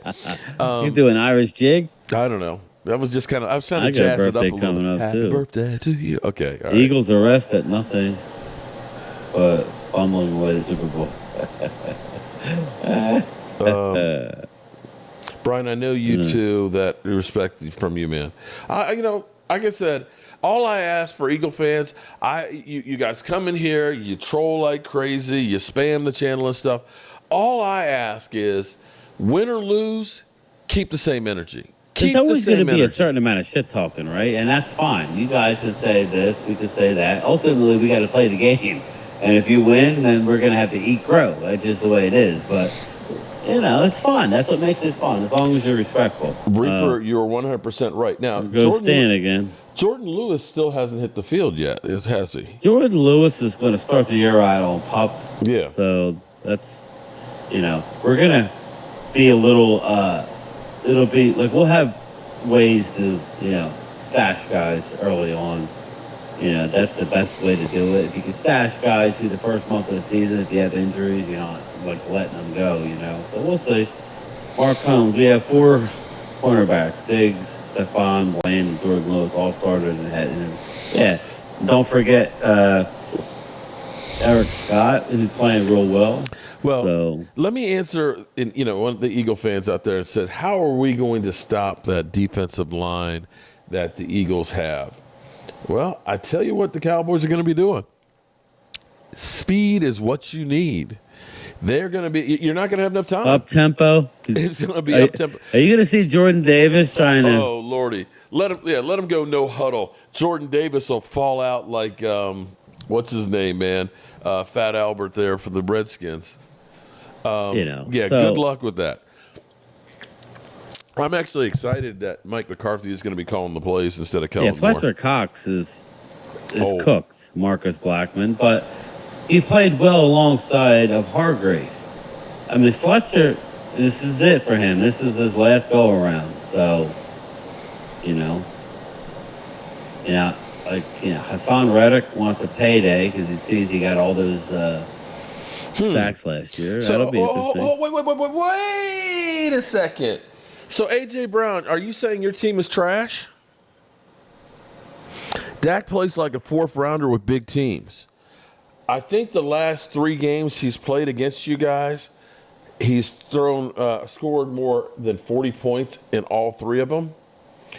You do an Irish jig? I don't know. That was just kind of, I was trying to I got a jazz it up a birthday little coming bit. up, Happy too. birthday to you. Okay. All right. Eagles are rest at nothing but fumbling away the Super Bowl. Brian, I know you too, that respect from you, man. Like I said, all I ask for Eagle fans, you guys come in here, you troll like crazy, you spam the channel and stuff. All I ask is, win or lose, keep the same energy. There's always going to be a certain amount of shit talking, right? And that's fine. You guys can say this, we can say that. Ultimately, we got to play the game. And if you win, then we're going to have to eat crow. That's just the way it is. But, it's fun. That's what makes it fun, as long as you're respectful. Reaper, you're 100% right. Now, Go Stan again. Jordan Lewis still hasn't hit the field yet, has he? Jordan Lewis is going to start the year out on PUP. Yeah. So that's, we're going to be a little, it'll be like we'll have ways to, stash guys early on. That's the best way to do it. If you can stash guys through the first month of the season, if you have injuries, you're not like letting them go, So we'll see. Mark Holmes, we have 4 cornerbacks: Diggs, Stephon, Bland, and Jordan Lewis all started and had. Don't forget Eric Scott, who's playing real well. Well, let me answer, one of the Eagle fans out there says, how are we going to stop that defensive line that the Eagles have? Well, I tell you what the Cowboys are going to be doing. Speed is what you need. They're going to be, you're not going to have enough time. Up-tempo. It's going to be up-tempo. Are you going to see Jordan Davis trying to? Oh, Lordy. Let him go no huddle. Jordan Davis will fall out like, what's his name, man? Fat Albert there for the Redskins. Good luck with that. I'm actually excited that Mike McCarthy is going to be calling the plays instead of Kellen Moore. Fletcher Cox is cooked, Marcus Blackman. But he played well alongside of Hargrave. I mean, Fletcher, this is it for him. This is his last go around. So, you know, Hassan Reddick wants a payday because he sees he got all those sacks last year. So, that'll be interesting. Wait a second. So, A.J. Brown, are you saying your team is trash? Dak plays like a fourth rounder with big teams. I think the last 3 games he's played against you guys, he's scored more than 40 points in all 3 of them.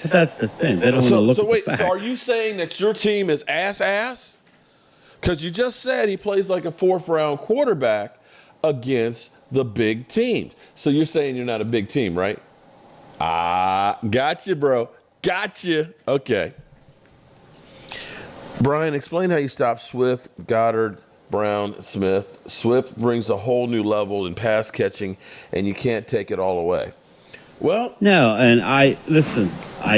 But that's the thing. They don't want to look at the facts. So are you saying that your team is ass? Because you just said he plays like a fourth-round quarterback against the big teams. So you're saying you're not a big team, right? Gotcha, bro. Gotcha. Okay. Brian, explain how you stop Swift, Goddard, Brown, Smith. Swift brings a whole new level in pass catching, and you can't take it all away. Well, no, and I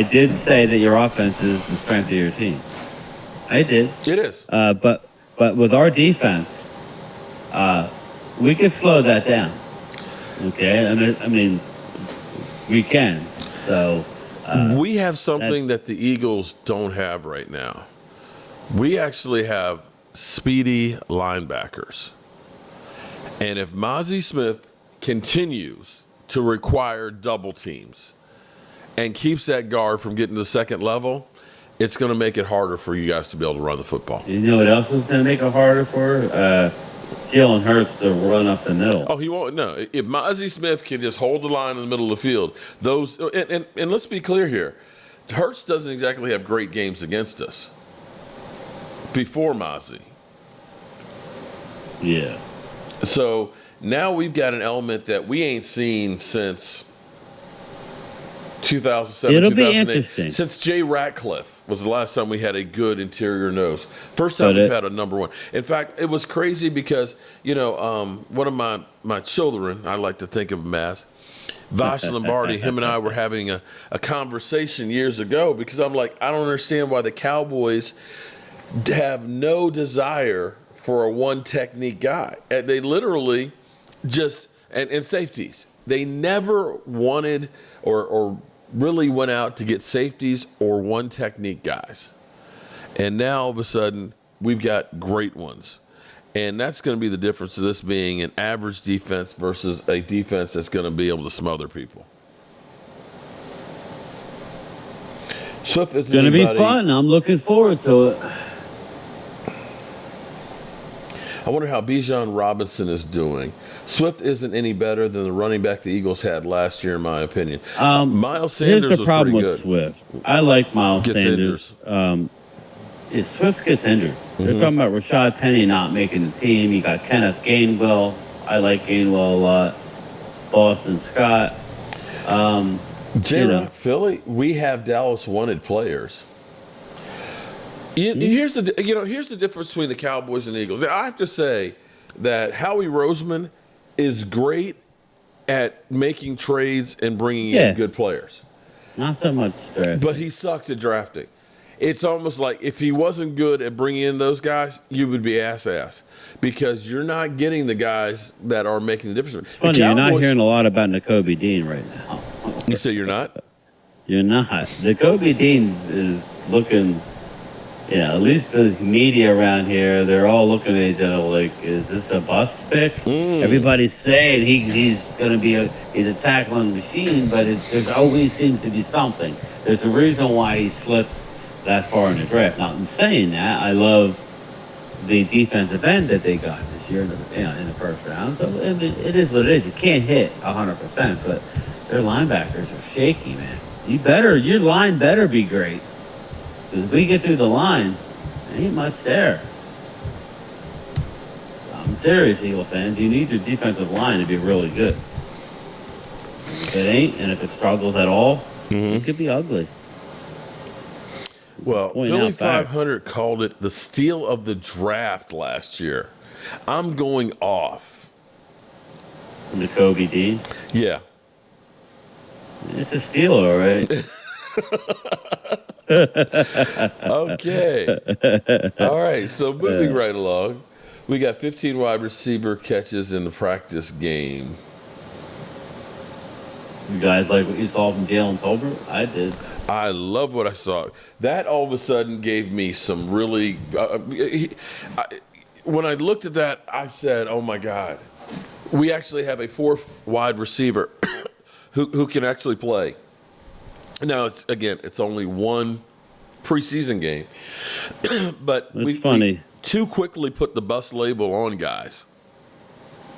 did say that your offense is the strength of your team. I did. It is. But with our defense, we can slow that down. Okay, I mean, we can. So we have something that the Eagles don't have right now. We actually have speedy linebackers. And if Mozzie Smith continues to require double teams and keeps that guard from getting to the second level, it's going to make it harder for you guys to be able to run the football. You know what else is going to make it harder for Jalen Hurts to run up the middle? Oh, he won't. No, if Mozzie Smith can just hold the line in the middle of the field, and let's be clear here, Hurts doesn't exactly have great games against us before Mozzie. Yeah. So now we've got an element that we ain't seen since 2007, It'll be 2008. interesting. Since Jay Ratcliffe was the last time we had a good interior nose. First time we've had a number one. In fact, it was crazy because, one of my children, I like to think of him as, Vash Lombardi, him and I were having a conversation years ago because I'm like, I don't understand why the Cowboys have no desire for a one technique guy. And they literally just, and safeties. They never wanted or really went out to get safeties or one technique guys. And now all of a sudden we've got great ones. And that's going to be the difference of this being an average defense versus a defense that's going to be able to smother people. Swift is going to be fun. I'm looking forward to it. I wonder how Bijan Robinson is doing. Swift isn't any better than the running back the Eagles had last year, in my opinion. Miles Sanders here's the problem was with pretty good. Swift. I like Miles Sanders. Swift gets injured. They're talking about Rashad Penny not making the team. You got Kenneth Gainwell. I like Gainwell a lot. Boston Scott. Philly, we have Dallas wanted players. Here's the difference between the Cowboys and the Eagles. I have to say that Howie Roseman is great at making trades and bringing in good players. Not so much drafting. But he sucks at drafting. It's almost like if he wasn't good at bringing in those guys, you would be ass because you're not getting the guys that are making the difference. It's funny, you're not hearing a lot about Nakobe Dean right now. You say you're not? You're not. Nakobe Dean is looking... Yeah, at least the media around here, they're all looking at each other like, is this a bust pick? Everybody's saying he's going to be he's a tackling machine, but there's always seems to be something. There's a reason why he slipped that far in the draft. Now, in saying that, I love the defensive end that they got this year in the first round. So it is what it is. You can't hit 100%, but their linebackers are shaky, man. Your line better be great. Because if we get through the line, there ain't much there. So I'm serious, Eagle fans. You need your defensive line to be really good. If it ain't, and if it struggles at all, it could be ugly. Well, Philly 500 called it the steal of the draft last year. I'm going off. Nakobe Dean? Yeah. It's a steal, all right. Okay. All right. So moving right along, We got 15 wide receiver catches in the practice game. You guys like what you saw from Jalen Tolbert? I did. I love what I saw. That all of a sudden gave me some really. When I looked at that, I said, "Oh my God, we actually have a fourth wide receiver who can actually play." Now it's only one preseason game, but It's funny. We too quickly put the bus label on guys.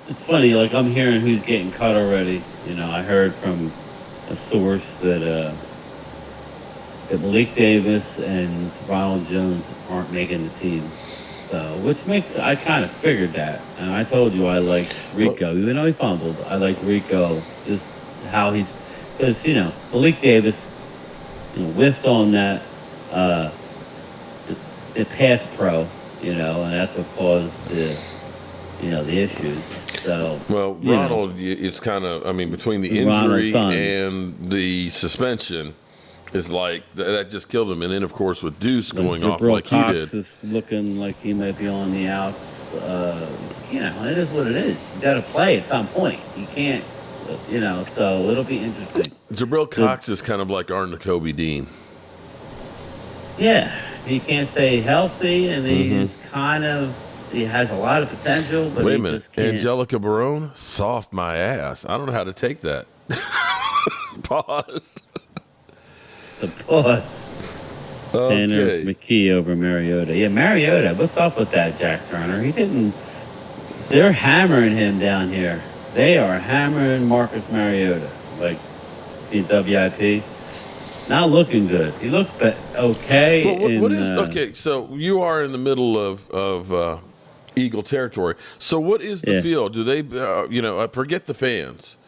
It's funny, like I'm hearing who's getting cut already. You know, I heard from a source that Malik Davis and Ronald Jones aren't making the team. So, which makes, I kind of figured that. And I told you I liked Rico. Even though he fumbled, I liked Rico, just how he's, because, you know, Malik Davis, you know, whiffed on that, the pass pro, you know, and that's what caused the, you know, the issues. So, well, Ronald, it's kind of, I mean, between the injury and the suspension, is like that just killed him. And then, of course, with Deuce going off like he did, Cox is looking like he might be on the outs. You know, it is what it is. You got to play at some point. You can't, you know. So it'll be interesting. Jabril Cox is kind of like our Nakobe Dean. Yeah, he can't stay healthy, and he's kind of. He has a lot of potential, but wait a he minute, just can't. Angelica Barone, soft my ass. I don't know how to take that. Pause. The pause. Okay. Tanner McKee over Mariota. Yeah, Mariota. What's up with that, Jack Turner? He didn't. They're hammering him down here. They are hammering Marcus Mariota, like the WIP. Not looking good. He looked okay. Well, what is okay? So you are in the middle of Eagle territory. So what is the field? Do they, you know, forget the fans,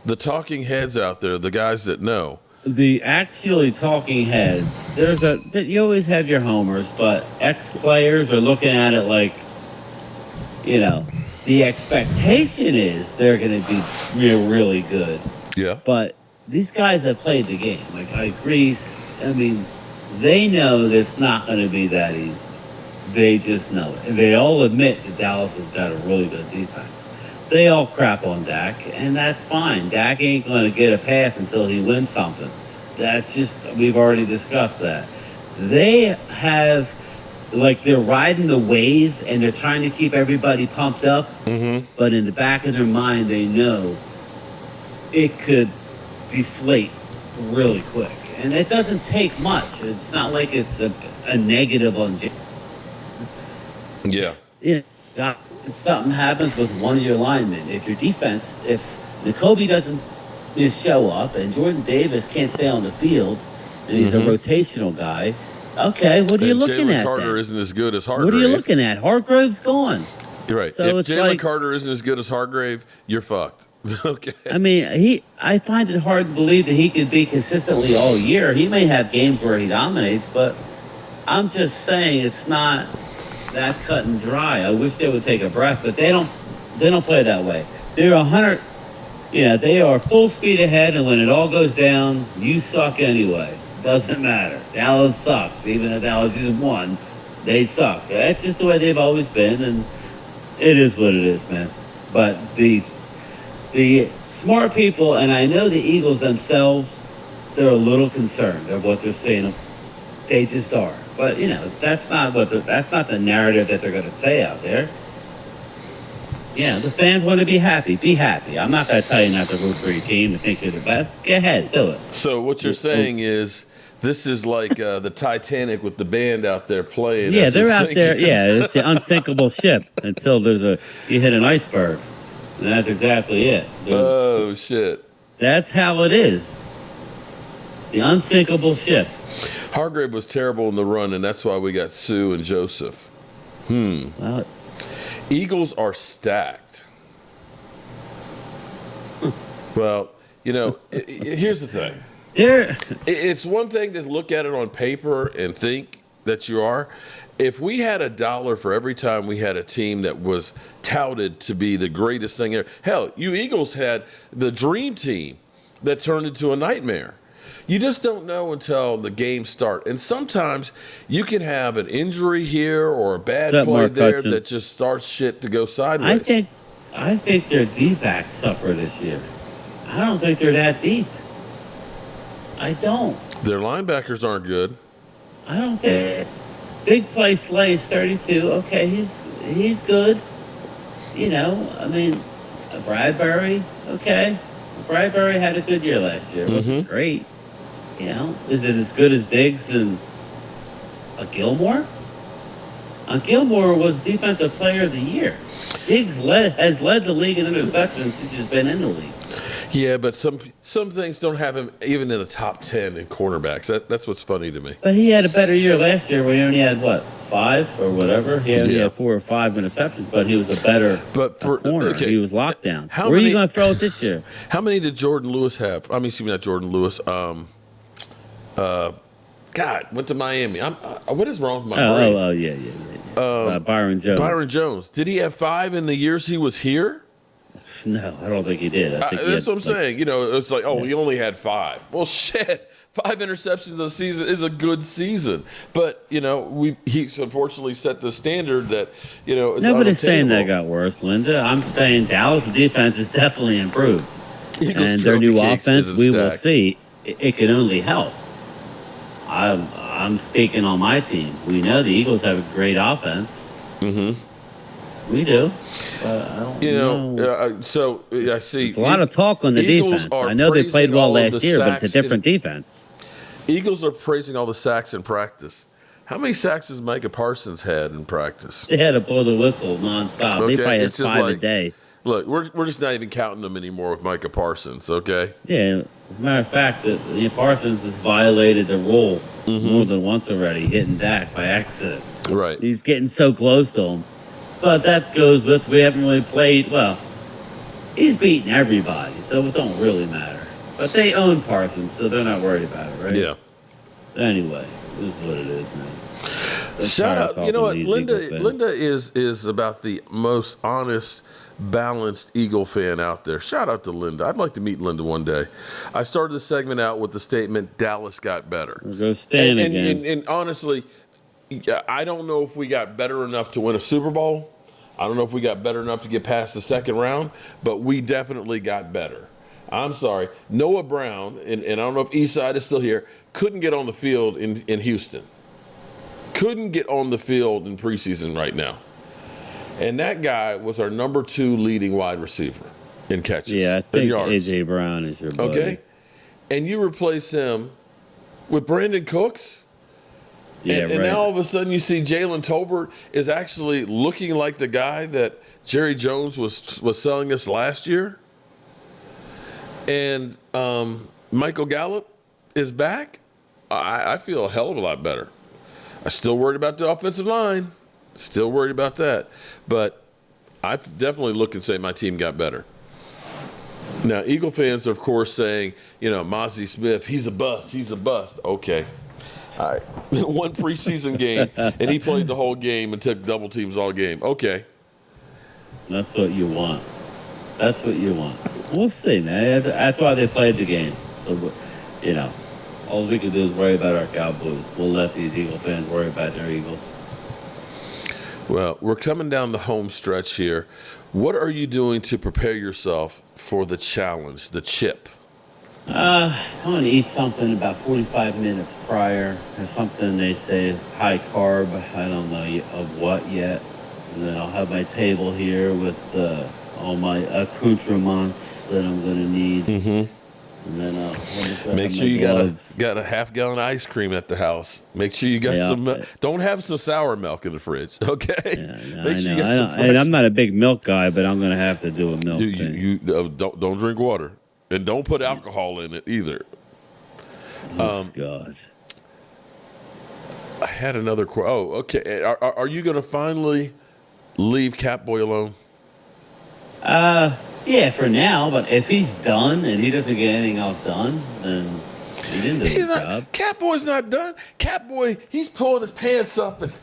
the talking heads out there, the guys that know. The actually talking heads, you always have your homers, but ex-players are looking at it like, you know, the expectation is they're going to be really good. Yeah. But these guys have played the game. Like Grease, I mean, they know that it's not going to be that easy. They just know it. And they all admit that Dallas has got a really good defense. They all crap on Dak, and that's fine. Dak ain't going to get a pass until he wins something. That's just, we've already discussed that. They have, like, they're riding the wave, and they're trying to keep everybody pumped up, but in the back of their mind, they know it could deflate really quick. And it doesn't take much. It's not like it's a negative on Jay. Yeah. You know, something happens with one of your linemen. If your defense, if Nakobe doesn't show up and Jordan Davis can't stay on the field and he's a rotational guy, okay, what are you looking Jalen at? Carter then? isn't as good as Hargrave. What are you looking at? Hargrave's gone. You're right. So if it's Jalen like, Carter isn't as good as Hargrave, you're fucked. Okay. I mean, I find it hard to believe that he could be consistently all year. He may have games where he dominates, but I'm just saying it's not that cut and dry. I wish they would take a breath, but they don't play that way. They're 100, they are full speed ahead, and when it all goes down, you suck anyway. Doesn't matter. Dallas sucks. Even if Dallas just won, they suck. That's just the way they've always been, and it is what it is, man. But the smart people, and I know the Eagles themselves, they're a little concerned of what they're saying. They just are. But that's not the narrative that they're going to say out there. The fans want to be happy. Be happy. I'm not going to tell you not to root for your team and think you're the best. Go ahead, do it. So what you're saying is this is like the Titanic with the band out there playing. Yeah, they're out there. Yeah, it's the unsinkable ship until you hit an iceberg. And that's exactly it. Oh, shit. That's how it is. The unsinkable ship. Hargrave was terrible in the run, and that's why we got Sue and Joseph. Well, Eagles are stacked. Well, here's the thing. It's one thing to look at it on paper and think that you are. If we had $1 for every time we had a team that was touted to be the greatest thing ever. Hell, you Eagles had the dream team that turned into a nightmare. You just don't know until the games start. And sometimes you can have an injury here or a bad What's up, play Mark there Hudson? that just starts shit to go sideways. I think their D-backs suffer this year. I don't think they're that deep. I don't. Their linebackers aren't good. I don't think. Big play Slay's 32. Okay, he's good. You know, I mean, Bradbury. Okay, Bradbury had a good year last year. It wasn't great. You know, is it as good as Diggs and Gilmore? Gilmore was Defensive Player of the Year. Diggs has led the league in interceptions since he's been in the league. Yeah, but some things don't have him even in the top 10 in cornerbacks. That's what's funny to me. But he had a better year last year where he only had, 5 or whatever? He only had 4 or 5 interceptions, but he was a better corner. Okay. He was locked down. Where are you going to throw it this year? How many did Jordan Lewis have? I mean, excuse me, not Jordan Lewis. God, went to Miami. What is wrong with my brain? Yeah. Byron Jones. Byron Jones. Did he have 5 in the years he was here? No, I don't think he did. I think that's what I'm saying. You know, it's like, he only had 5. Well, shit. 5 interceptions a season is a good season. But, he's unfortunately set the standard that, is nobody's saying that unattainable. got worse, Linda. I'm saying Dallas' defense is definitely improved. Eagles And their new trophy cake offense, isn't we will stacked. see. It can only help. I'm speaking on my team. We know the Eagles have a great offense. Mm-hmm. We do. But I don't know. So I see. There's a lot of talk on the Eagles defense. are I know they played praising well all of last the year, but it's a sacks different defense. Eagles are praising all the sacks in practice. How many sacks has Micah Parsons had in practice? They had to blow the whistle nonstop. Okay, They probably had it's just 5 a like- day. Look, we're just not even counting them anymore with Micah Parsons, okay? Yeah, as a matter of fact, Parsons has violated the rule more than once already, hitting Dak by accident. Right. He's getting so close to him. But that goes with we haven't really played, he's beating everybody, so it don't really matter. But they own Parsons, so they're not worried about it, right? Yeah. Anyway, this is what it is, man. Let's Shout start out. You know what? talking to these Eagle fans. Linda is about the most honest, balanced Eagle fan out there. Shout out to Linda. I'd like to meet Linda one day. I started the segment out with the statement, Dallas got better. We'll go Stan again. And honestly, I don't know if we got better enough to win a Super Bowl. I don't know if we got better enough to get past the second round, but we definitely got better. I'm sorry. Noah Brown, and I don't know if Eastside is still here, couldn't get on the field in Houston. Couldn't get on the field in preseason right now. And that guy was our number 2 leading wide receiver in catches. Yeah, I and think yards. A.J. Brown is your buddy. Okay? And you replace him with Brandon Cooks? Yeah, and now all of a sudden you see Jalen Tolbert is actually looking like the guy that Jerry Jones was selling us last year. And Michael Gallup is back. I feel a hell of a lot better. I'm still worried about the offensive line. Still worried about that. But I definitely look and say my team got better. Now, Eagle fans are, of course, saying, Mozzie Smith, he's a bust. He's a bust. Okay. All right. One preseason game, and he played the whole game and took double teams all game. Okay. That's what you want. That's what you want. We'll see, man. That's why they played the game. So, all we can do is worry about our Cowboys. We'll let these Eagle fans worry about their Eagles. Well, we're coming down the home stretch here. What are you doing to prepare yourself for the challenge, the chip? I'm going to eat something about 45 minutes prior. There's something they say high carb. I don't know of what yet. And then I'll have my table here with all my accoutrements that I'm going to need. Mm-hmm. And then make sure you got a half-gallon ice cream at the house. Make sure you got some milk. Don't have some sour milk in the fridge, okay? Yeah, Make sure you I got know. some fresh. And I'm not a big milk guy, but I'm going to have to do a milk thing. You don't drink water, and don't put alcohol in it either. Oh, God. I had another quote. Oh, okay. Are you going to finally leave Catboy alone? Yeah, for now. But if he's done and he doesn't get anything else done, then He didn't do his job. Catboy's not done. Catboy, he's pulling his pants up and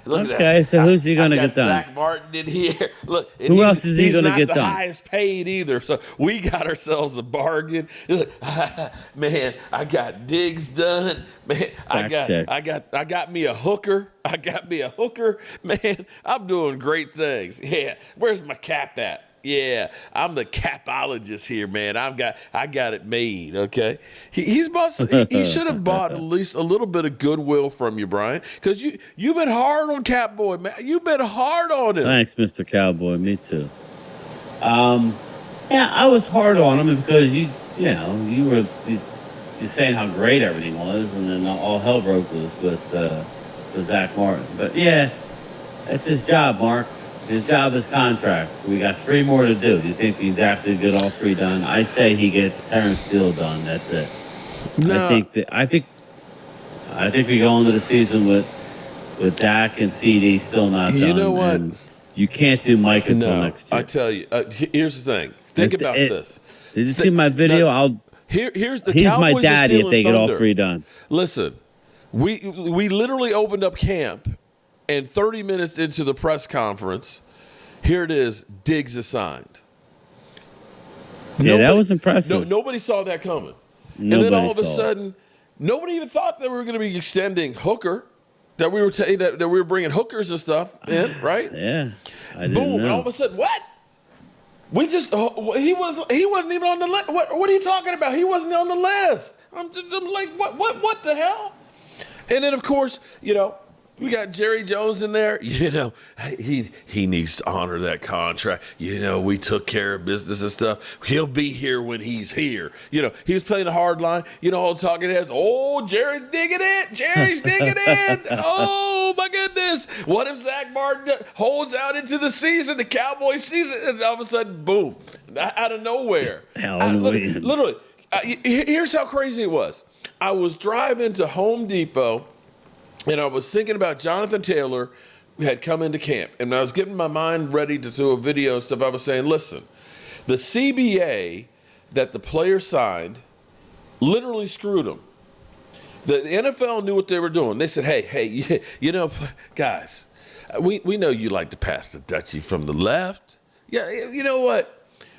look at that. Okay, so who's he gonna get done? Zack Martin in here. Look, and Who else is he gonna get He's not done? the highest paid either. So we got ourselves a bargain. Man, I got digs done. Man, I got me a hooker. Man, I'm doing great things. Yeah, where's my cap at? Yeah, I'm the capologist here, man. I got it made. Okay, he should have bought at least a little bit of goodwill from you, Brian, because you've been hard on Catboy, man. You've been hard on him. Thanks, Mr. Cowboy. Me too. Yeah, I was hard on him because you were saying how great everything was, and then all hell broke loose with Zack Martin. But yeah, that's his job, Mark. His job is contracts. We got 3 more to do. Do you think he's actually get all 3 done? I say he gets Terrence Steele done. That's it. No. I think we go into the season with Dak and CD still not done. You know what? You can't do Mike until next year. I tell you. Here's the thing. Think about this. Did you see my video? He's Cowboys my daddy if they get all 3 done. Listen, we literally opened up camp. And 30 minutes into the press conference, here it is, Diggs assigned. That was impressive. Nobody saw that coming. And then all of a sudden, nobody even thought that we were going to be extending Hooker, that we were bringing hookers and stuff in, right? Yeah. I didn't Boom, know. and all of a sudden, what? We just he wasn't even on the list. What are you talking about? He wasn't on the list. I'm like, what the hell? And then of course, we got Jerry Jones in there. He needs to honor that contract. We took care of business and stuff. He'll be here when he's here. He was playing a hard line. All the talking heads. Oh, Jerry's digging it. Jerry's digging it. Oh, my goodness. What if Zack Martin holds out into the season, the Cowboys season, and all of a sudden, boom, out of nowhere. Literally, here's how crazy it was. I was driving to Home Depot, and I was thinking about Jonathan Taylor, who had come into camp. And I was getting my mind ready to do a video and stuff. I was saying, listen, the CBA that the player signed literally screwed him. The NFL knew what they were doing. They said, hey, guys, we know you like to pass the Dutchie from the left. Yeah, you know what?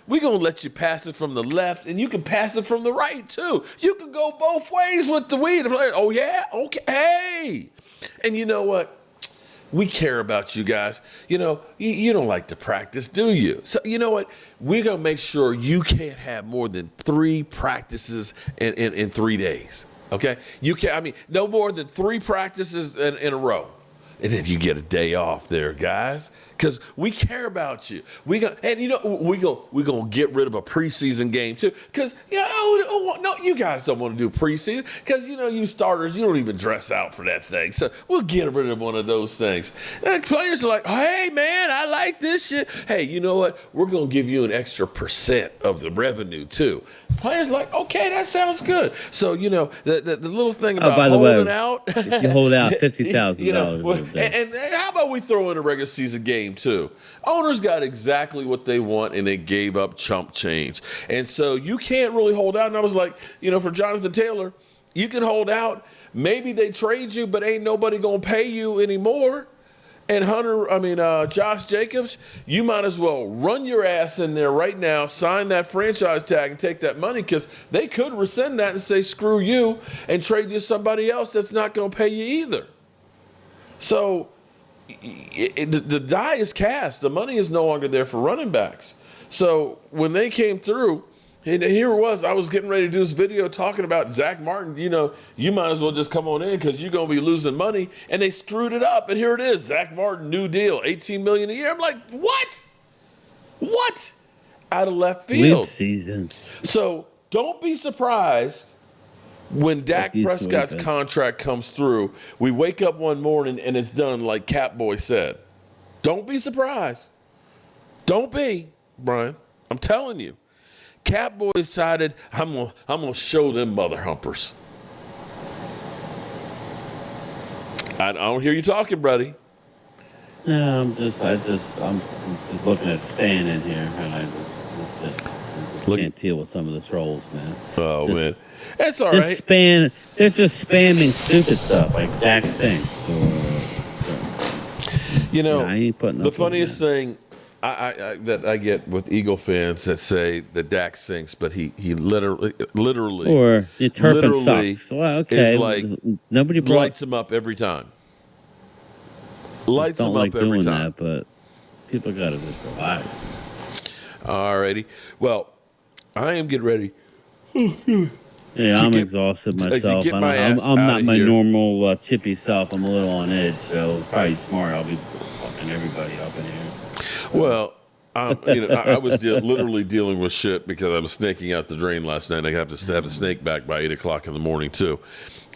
We're going to let you pass it from the left, and you can pass it from the right, too. You can go both ways with the weed. Oh, yeah? Okay. Hey. And you know what? We care about you guys. You don't like to practice, do you? So you know what? We're going to make sure you can't have more than 3 practices in 3 days, okay? No more than 3 practices in a row. And then you get a day off there, guys, because we care about you. We're gonna get rid of a preseason game too, because no, you guys don't want to do preseason, because you starters, you don't even dress out for that thing. So we'll get rid of one of those things. And players are like, hey man, I like this shit. Hey, you know what? We're gonna give you an extra % of the revenue too. Players are like, okay, that sounds good. So the little thing about holding out. If you hold out $50,000. And how about we throw in a regular season game too? Owners got exactly what they want, and they gave up chump change. And so you can't really hold out. And I was like, for Jonathan Taylor, you can hold out. Maybe they trade you, but ain't nobody going to pay you anymore. And Josh Jacobs, you might as well run your ass in there right now, sign that franchise tag, and take that money, because they could rescind that and say, screw you, and trade you somebody else that's not going to pay you either. So the die is cast. The money is no longer there for running backs. So when they came through, and here it was, I was getting ready to do this video talking about Zack Martin. You might as well just come on in, because you're going to be losing money. And they screwed it up. And here it is, Zack Martin, new deal, $18 million a year. I'm like, what? What? Out of left field. Leap season. So don't be surprised when Dak Prescott's contract comes through. We wake up one morning and it's done like Catboy said. Don't be surprised. Don't be, Brian. I'm telling you. Catboy decided, I'm gonna show them mother humpers. I don't hear you talking, buddy. No, I'm just looking at Stan in here, and I just can't deal with some of the trolls, man. Oh, Just- man. That's all Just right. they're just spamming stupid stuff like Dak stinks. You know, I ain't putting the up with funniest that. thing that I get with Eagle fans that say that Dak sinks, but he literally Or the Turpin literally sucks. Well, okay. is like Nobody lights him up every time. Lights don't him like up every doing time. that, but people gotta just relax. Alrighty. Well, I am getting ready. Yeah, I'm get- exhausted to myself. get my I'm ass not outta my here. normal chippy self. I'm a little on edge, so it's probably smart. I'll be fucking everybody up in here. Well, I was literally dealing with shit because I was snaking out the drain last night. I have to have the snake back by 8 o'clock in the morning too,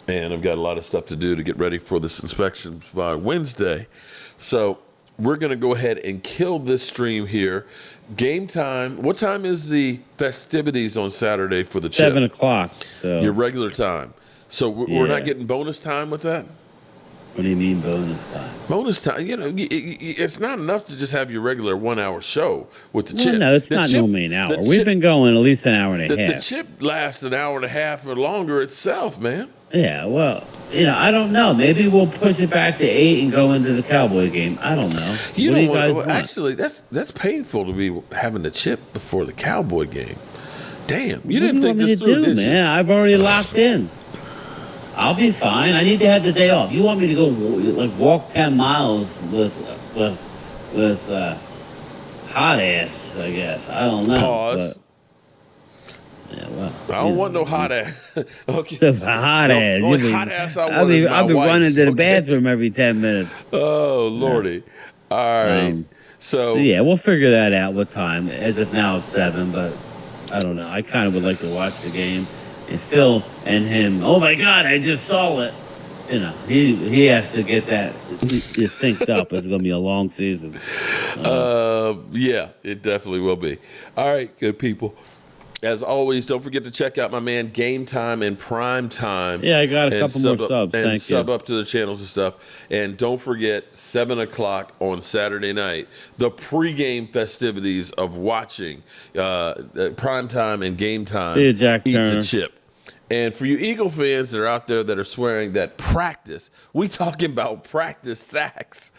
and I've got a lot of stuff to do to get ready for this inspection by Wednesday. So we're gonna go ahead and kill this stream here. Game time. What time is the festivities on Saturday for the chip? 7 o'clock. So Your regular time. So we're Yeah. not getting bonus time with that. what do you mean bonus time? Bonus time, it's not enough to just have your regular 1 hour show with the chip. Well, no, it's The not chip- normally an hour. the We've chip- been going at least an hour and a the half. chip lasts an hour and a half or longer itself, man. Yeah, well, I don't know. Maybe we'll push it back to 8 and go into the Cowboy game. I don't know. What do you guys want? Actually, that's painful to be having the chip before the Cowboy game. Damn, you What didn't do think you want me this to through, do, did man? I've already locked in. I'll be fine. I need to have the day off. You want me to go walk 10 miles with hot ass? I guess I don't know. Pause. But, yeah, well, I don't want no hot ass. Okay. The hot No, ass. only You mean- hot ass I want is my I'll be wife's, running to the okay? bathroom every 10 minutes. Oh lordy! All right. So yeah, we'll figure that out. What time? As of now, it's 7, but I don't know. I kind of would like to watch the game. And Phil and him. Oh my God! I just saw it. He has to get that synced up. It's gonna be a long season. Yeah, it definitely will be. All right, good people. As always, don't forget to check out my man Game Time and Prime Time. Yeah, I got a and couple more sub up- subs. And Thank sub you. up to the channels and stuff. And don't forget, 7 o'clock on Saturday night, the pregame festivities of watching Prime Time and Game Time See you, Jack eat Turner. the chip. And for you Eagle fans that are out there that are swearing that practice, we talking about practice sacks,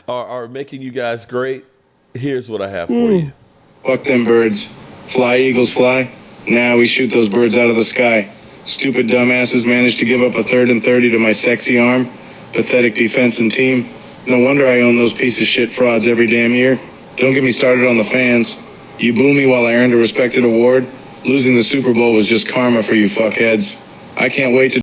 are making you guys great, here's what I have for you. Fuck them birds. Fly, Eagles, fly. Now we shoot those birds out of the sky. Stupid dumbasses managed to give up a 3rd and 30 to my sexy arm. Pathetic defense and team. No wonder I own those piece of shit frauds every damn year. Don't get me started on the fans. You boo me while I earned a respected award. Losing the Super Bowl was just karma for you fuckheads. I can't wait to